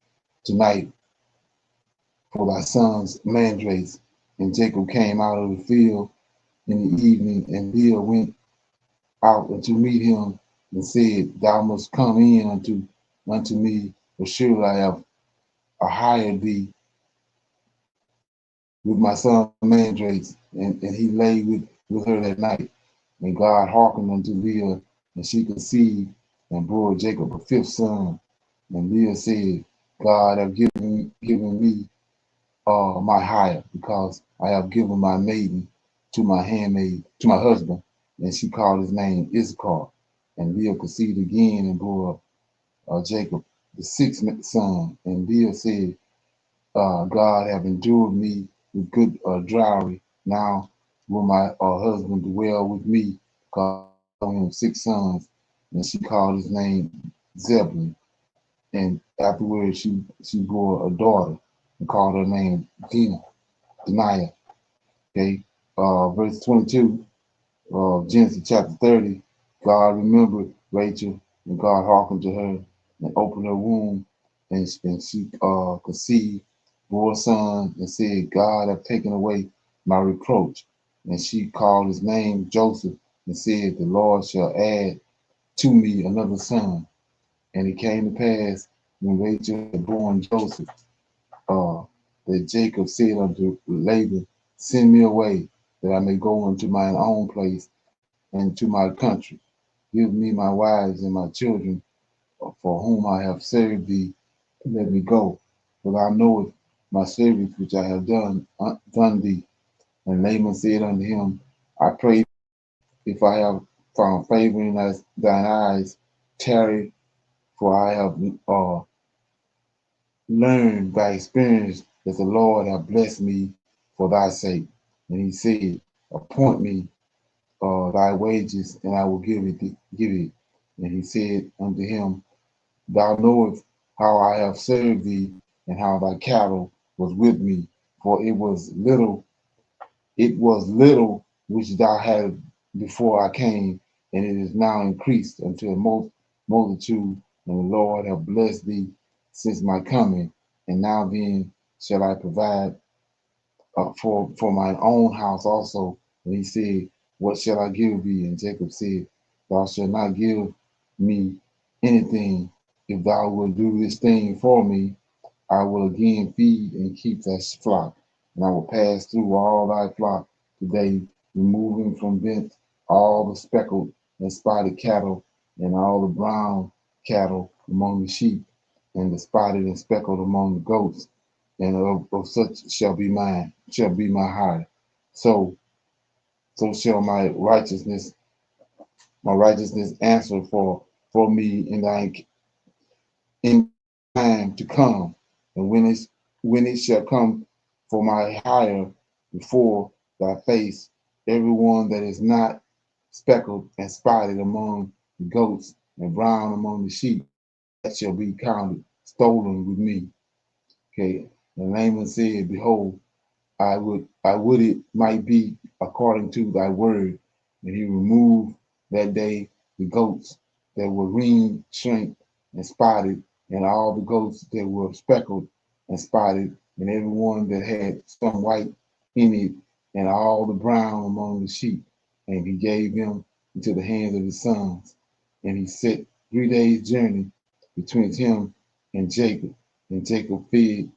tonight for thy son's mandrakes." And Jacob came out of the field in the evening, and Leah went out to meet him and said, "Thou must come in unto me, for surely I have hired thee with my son mandrakes." And he lay with her that night. And God hearkened unto Leah, and she conceived and bore Jacob a fifth son. And Leah said, "God have given me my hire, because I have given my maiden to my handmaid, to my husband." And she called his name Issachar. And Leah conceived again and bore Jacob the sixth son. And Leah said, "God have endured me with good dowry. Now will my husband dwell with me, because I gave him six sons." And she called his name Zebulun. And afterwards she bore a daughter and called her name Deniah. Okay. Verse 22 of Genesis chapter 30. God remembered Rachel, and God hearkened to her and opened her womb, and she conceived, bore a son, and said, "God have taken away my reproach." And she called his name Joseph, and said, "The Lord shall add to me another son." And it came to pass, when Rachel had born Joseph, that Jacob said unto Laban, "Send me away, that I may go unto mine own place and to my country. Give me my wives and my children, for whom I have served thee, and let me go. For thou knowest my service which I have done thee." And Laban said unto him, "I pray, if I have found favor in thine eyes, tarry, for I have learned by experience that the Lord hath blessed me for thy sake." And he said, "Appoint me thy wages, and I will give it. And he said unto him, "Thou knowest how I have served thee, and how thy cattle was with me, for it was little which thou had before I came, and it is now increased unto a multitude, and the Lord hath blessed thee since my coming. And now then shall I provide for mine own house also." And he said, "What shall I give thee?" And Jacob said, "Thou shalt not give me anything. If thou wilt do this thing for me, I will again feed and keep thy flock, and I will pass through all thy flock today, removing from thence all the speckled and spotted cattle, and all the brown cattle among the sheep, and the spotted and speckled among the goats, and of such shall be my hire. So shall my righteousness answer for me in time to come. And when it shall come for my hire before thy face, everyone that is not speckled and spotted among the goats and brown among the sheep, that shall be counted stolen with me." Okay. And Laman said, "Behold, I would it might be according to thy word." And he removed that day the goats that were ringed, shrink, and spotted, and all the goats that were speckled and spotted, and every one that had some white in it, and all the brown among the sheep. And he gave them into the hands of his sons. And he set 3 days' journey between him and Jacob. And Jacob fed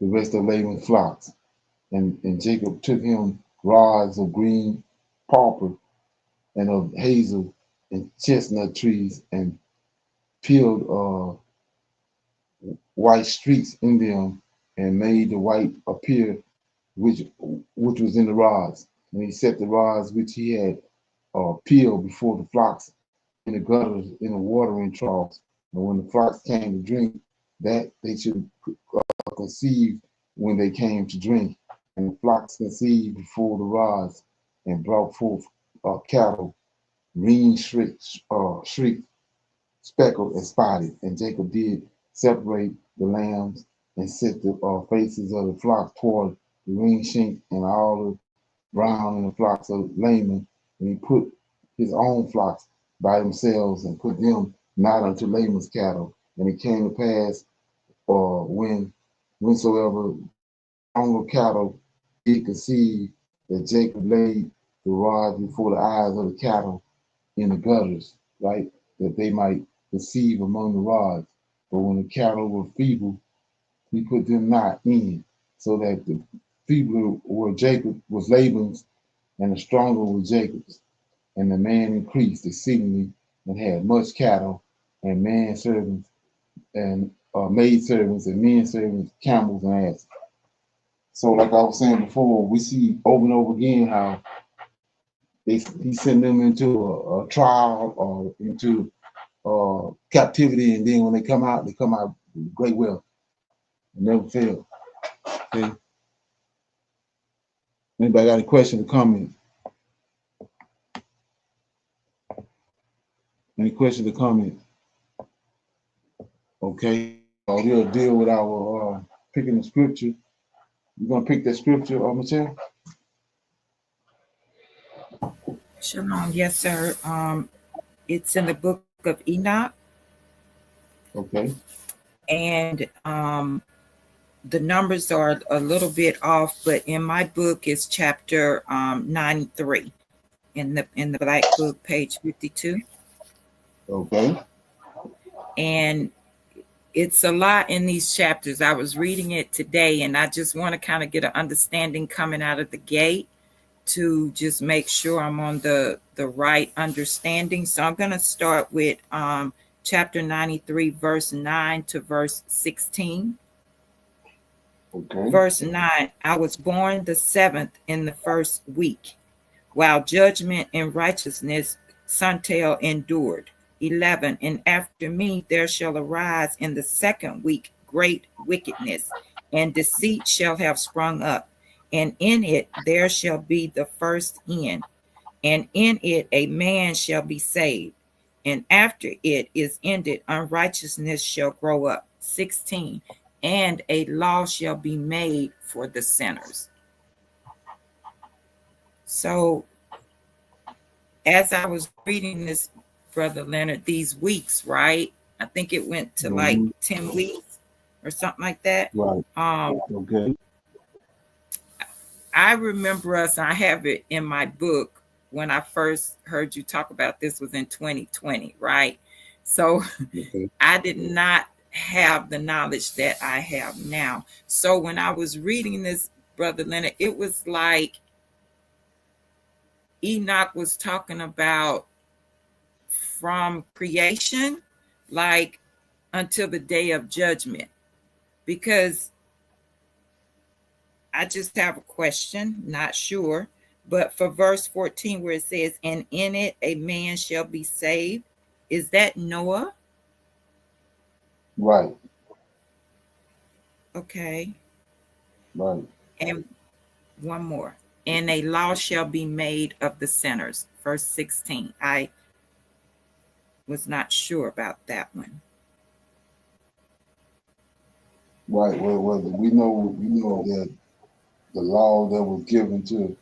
the rest of Laban's flocks. And Jacob took him rods of green purple and of hazel and chestnut trees, and peeled white streaks in them, and made the white appear which was in the rods. And he set the rods which he had peeled before the flocks in the gutters in the watering troughs. And when the flocks came to drink, that they should conceive when they came to drink. And the flocks conceived before the rods, and brought forth cattle, green, shrieked, speckled, and spotted. And Jacob did separate the lambs, and set the faces of the flock toward the green shink, and all the brown in the flocks of Laman. And he put his own flocks by themselves, and put them not unto Laman's cattle. And it came to pass, whensoever stronger cattle did conceive, that Jacob laid the rods before the eyes of the cattle in the gutters, right, that they might conceive among the rods. But when the cattle were feeble, he put them not in, so that the feebler were Jacob was Laban's, and the stronger was Jacob's. And the man increased exceedingly, and had much cattle, and manservants, and maidservants, and men servants, camels, and asses. So, like I was saying before, we see over and over again how he sent them into a trial or into captivity, and then when they come out with great wealth. Never fail. Okay. Anybody got any questions or comments? Any questions or comments? Okay. We'll deal with our picking the scripture. You gonna pick that scripture, Michelle? Shalom, yes, sir. It's in the book of Enoch. Okay. And the numbers are a little bit off, but in my book it's chapter 93 in the Black Book, page 52. Okay. And it's a lot in these chapters. I was reading it today, and I just want to kind of get an understanding coming out of the gate to just make sure I'm on the right understanding. So I'm going to start with chapter 93, verse 9 to verse 16. Okay. Verse 9, I was born the 7th in the first week, while judgment and righteousness Santel endured. 11, and after me there shall arise in the second week great wickedness, and deceit shall have sprung up, and in it there shall be the first end, and in it a man shall be saved, and after it is ended unrighteousness shall grow up. 16, and a law shall be made for the sinners. So as I was reading this, Brother Leonard, these weeks, right? I think it went to like 10 weeks or something like that. Right. Okay. I remember us, I have it in my book, when I first heard you talk about this was in 2020, right? So okay. I did not have the knowledge that I have now. So when I was reading this, Brother Leonard, it was like Enoch was talking about from creation, like until the day of judgment, because I just have a question, not sure, but for verse 14 where it says, and in it a man shall be saved, is that Noah? Right. Okay. Right. And one more, and a law shall be made of the sinners. Verse 16. I was not sure about that one. Right. Well, we know that the law that was given to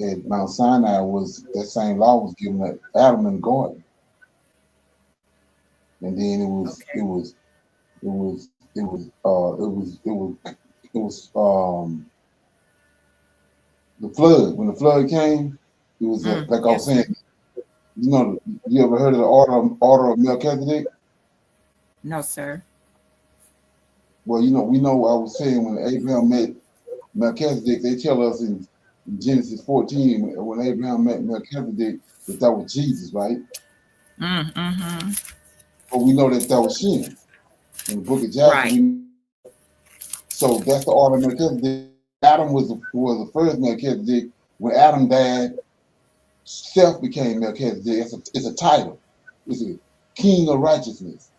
at Mount Sinai was that same law was given to Adam in the garden, and then it was the flood. When the flood came, it was like I was saying. You ever heard of the order of Melchizedek? No, sir. Well, we know I was saying when Abraham met Melchizedek, they tell us in in Genesis 14 when Abraham met Melchizedek, that was Jesus, right? Mm-hmm. But we know that was Shem. In the book of Jasher, Right. so that's the order of Melchizedek. Adam was the first Melchizedek. When Adam died, Seth became Melchizedek. It's a title. It's a king of righteousness.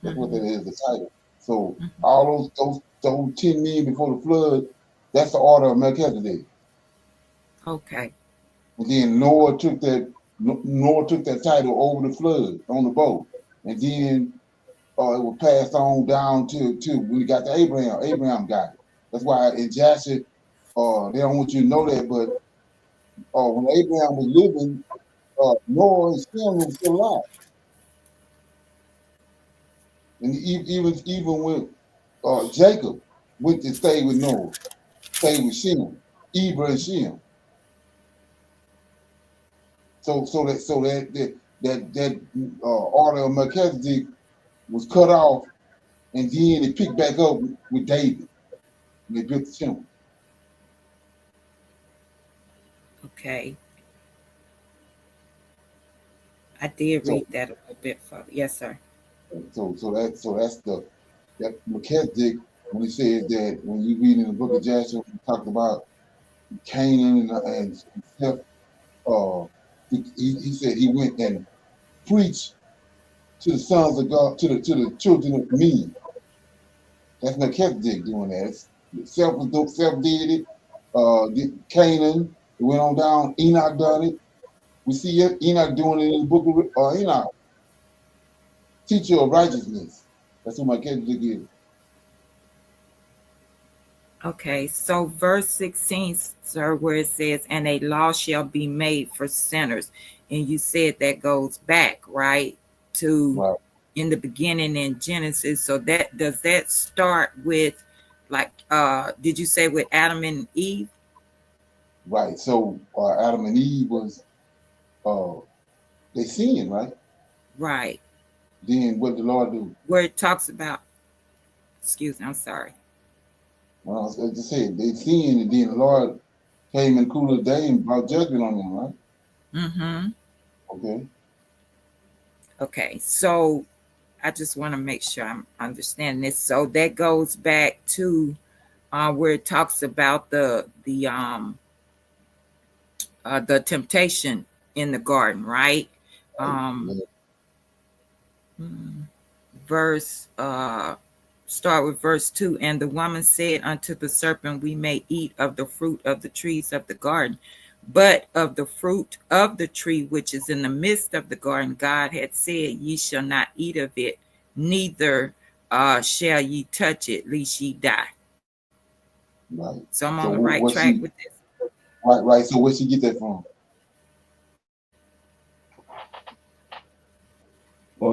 That's what that is, the title. So all those 10 men before the flood, that's the order of Melchizedek. Okay. And then Noah took that title over the flood on the boat. And then it was passed on down to when we got to Abraham. Abraham got it. That's why in Jasher, they don't want you to know that, but when Abraham was living, Noah and Shem was still alive. And even when Jacob went to stay with Noah, stay with Shem, Eber and Shem. So that order of Melchizedek was cut off, and then it picked back up with David. And they built the temple. Okay. I did read that a little bit further. Yes, sir. So that's that Melchizedek, when he says that, when you read in the book of Jasher, he talked about Canaan and Seth, he said he went and preached to the sons of God, to the children of men. That's Melchizedek doing that. Self did it. Canaan, it went on down. Enoch done it. We see Enoch doing it in the book of Enoch. Teacher of righteousness. That's what Melchizedek is. Okay, so verse 16, sir, where it says, and a law shall be made for sinners. And you said that goes back, right, to in the beginning in Genesis. So does that start with, like, did you say with Adam and Eve? Right. So Adam and Eve was, they sinned, right? Right. Then what did the Lord do? Where it talks about, excuse me, I'm sorry. Well, I was just saying, they sinned, and then the Lord came in the cool of the day and brought judgment on them, right? Mm-hmm. Okay. Okay, so I just want to make sure I'm understanding this. So that goes back to where it talks about the temptation in the garden, right? Start with verse 2. And the woman said unto the serpent, we may eat of the fruit of the trees of the garden, but of the fruit of the tree which is in the midst of the garden, God had said, ye shall not eat of it, neither shall ye touch it, lest ye die. Right. So I'm on the right track with this. Right. So where'd she get that from?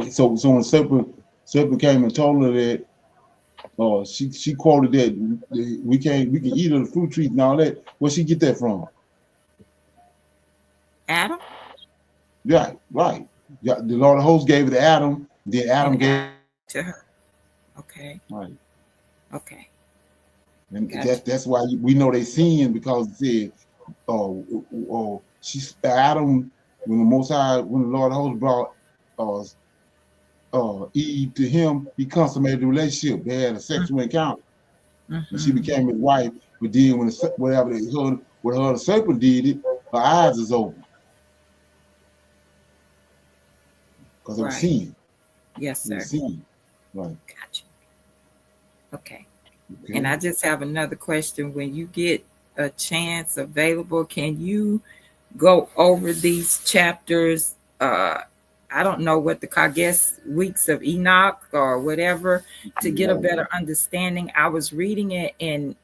So when serpent came and told her that, she quoted that we can eat of the fruit trees and all that. Where'd she get that from? Adam? Right. Yeah, the Lord of hosts gave it to Adam, then Adam gave to her. Okay. Right. Okay. And that's why we know they sinned, because it said, Adam, when the Most High, when the Lord of hosts brought Eve to him, he consummated the relationship. They had a sexual encounter, and she became his wife. But then when the serpent did it, her eyes is open because it was sin. Yes, sir. Sin. Right. Gotcha. Okay. And I just have another question. When you get a chance available, can you go over these chapters? I don't know what I guess weeks of Enoch or whatever, to get a better understanding. I was reading it and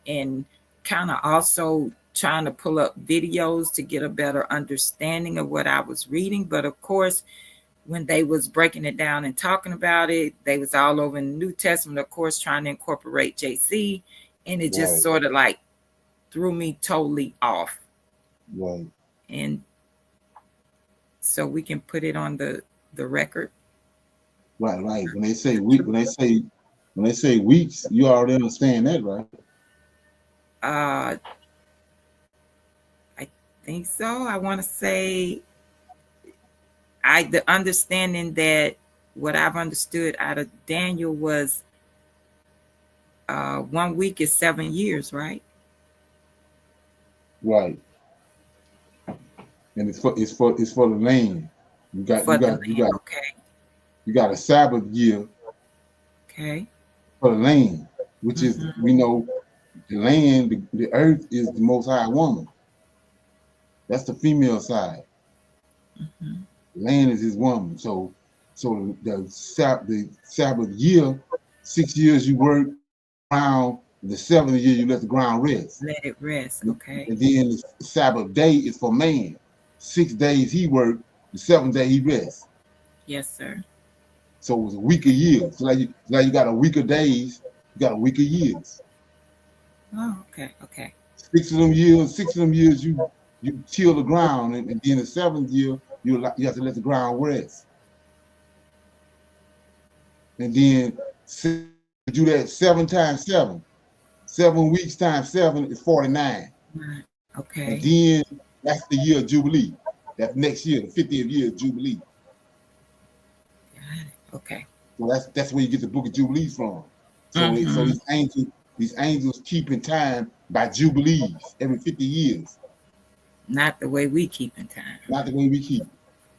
kind of also trying to pull up videos to get a better understanding of what I was reading. But of course, when they was breaking it down and talking about it, they was all over in the New Testament, of course, trying to incorporate JC, and it just sort of like threw me totally off. Right. And so we can put it on the record. Right. When they say weeks, you already understand that, right? I think so. I want to say the understanding that what I've understood out of Daniel was 1 week is 7 years, right? Right. And it's for the land. You got Okay. you got a Sabbath year Okay. for the land, which is, Mhm. we know, the land, the earth is the Most High woman. That's the female side. Mhm. Land is his woman. So the Sabbath year, 6 years you work, ground, the 7th year you let the ground rest. Let it rest. And Okay. then the Sabbath day is for man. 6 days he worked, the 7th day he rests. Yes, sir. So it's a week of years. So like you got a week of days, you got a week of years. Oh, okay. Okay. 6 of them years you till the ground, and then the 7th year you have to let the ground rest. And then do that 7 times 7. 7 weeks times 7 is 49. Right. And Okay. then that's the year of Jubilee. That's next year, the 50th year of Jubilee. Okay. So that's where you get the Book of Jubilees from. So Mhm. so these angels keep in time by Jubilees every 50 years. Not the way we keep in time. Not the way we keep.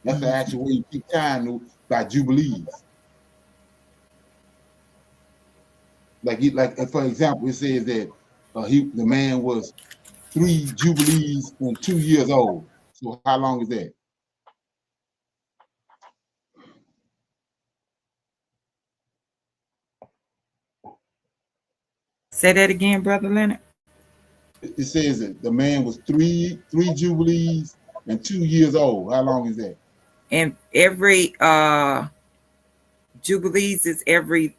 That's the actual way you keep time, by Jubilees. Like for example, it says that the man was 3 Jubilees and 2 years old. So how long is that? Say that again, Brother Leonard. It says that the man was three Jubilees and 2 years old. How long is that? And every Jubilees is every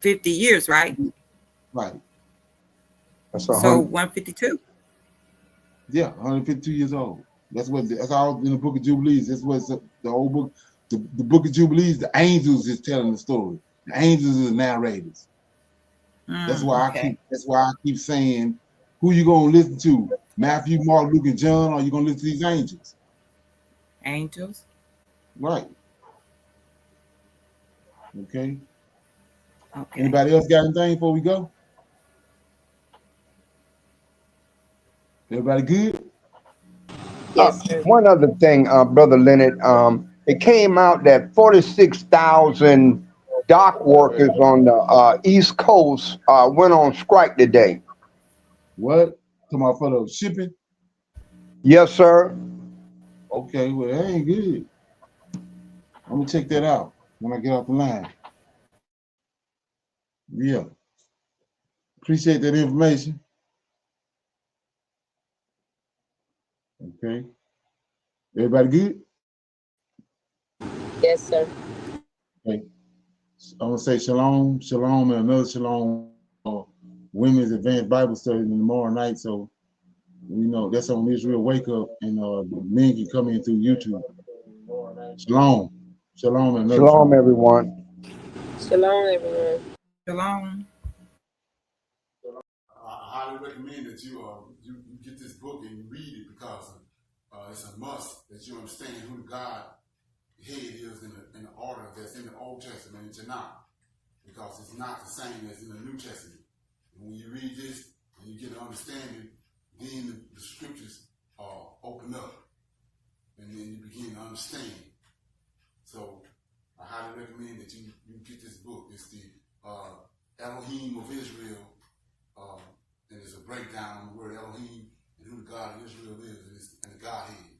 50 years, right? Right. That's So 152. Yeah, 152 years old. That's all in the Book of Jubilees. That's what's the whole book. The Book of Jubilees, the angels is telling the story. The angels are the narrators. That's why Okay. I keep saying, who you gonna listen to? Matthew, Mark, Luke, and John, or you gonna listen to these angels? Angels. Right. Okay. Okay. Anybody else got anything before we go? Everybody good? One other thing, Brother Leonard, it came out that 46,000 dock workers on the East Coast went on strike today. What? Come on for the shipping? Yes, sir. Okay, well, that ain't good. I'm gonna check that out when I get off the line. Yeah. Appreciate that information. Okay. Everybody good? Yes, sir. Okay. I'm gonna say shalom, shalom, and another shalom. Women's Advanced Bible Study tomorrow night. So that's on Israel Wake Up, and the men can come in through YouTube. Shalom, shalom, and another Shalom, shalom. everyone. Shalom, everyone. Shalom. I highly recommend that you get this book and you read it, because it's a must that you understand who God head is in the order that's in the Old Testament in Tanak, because it's not the same as in the New Testament. And when you read this and you get an understanding, then the scriptures open up, and then you begin to understand. So I highly recommend that you get this book. It's the Elohim of Israel, and it's a breakdown on the word Elohim and who the God of Israel is, and the Godhead.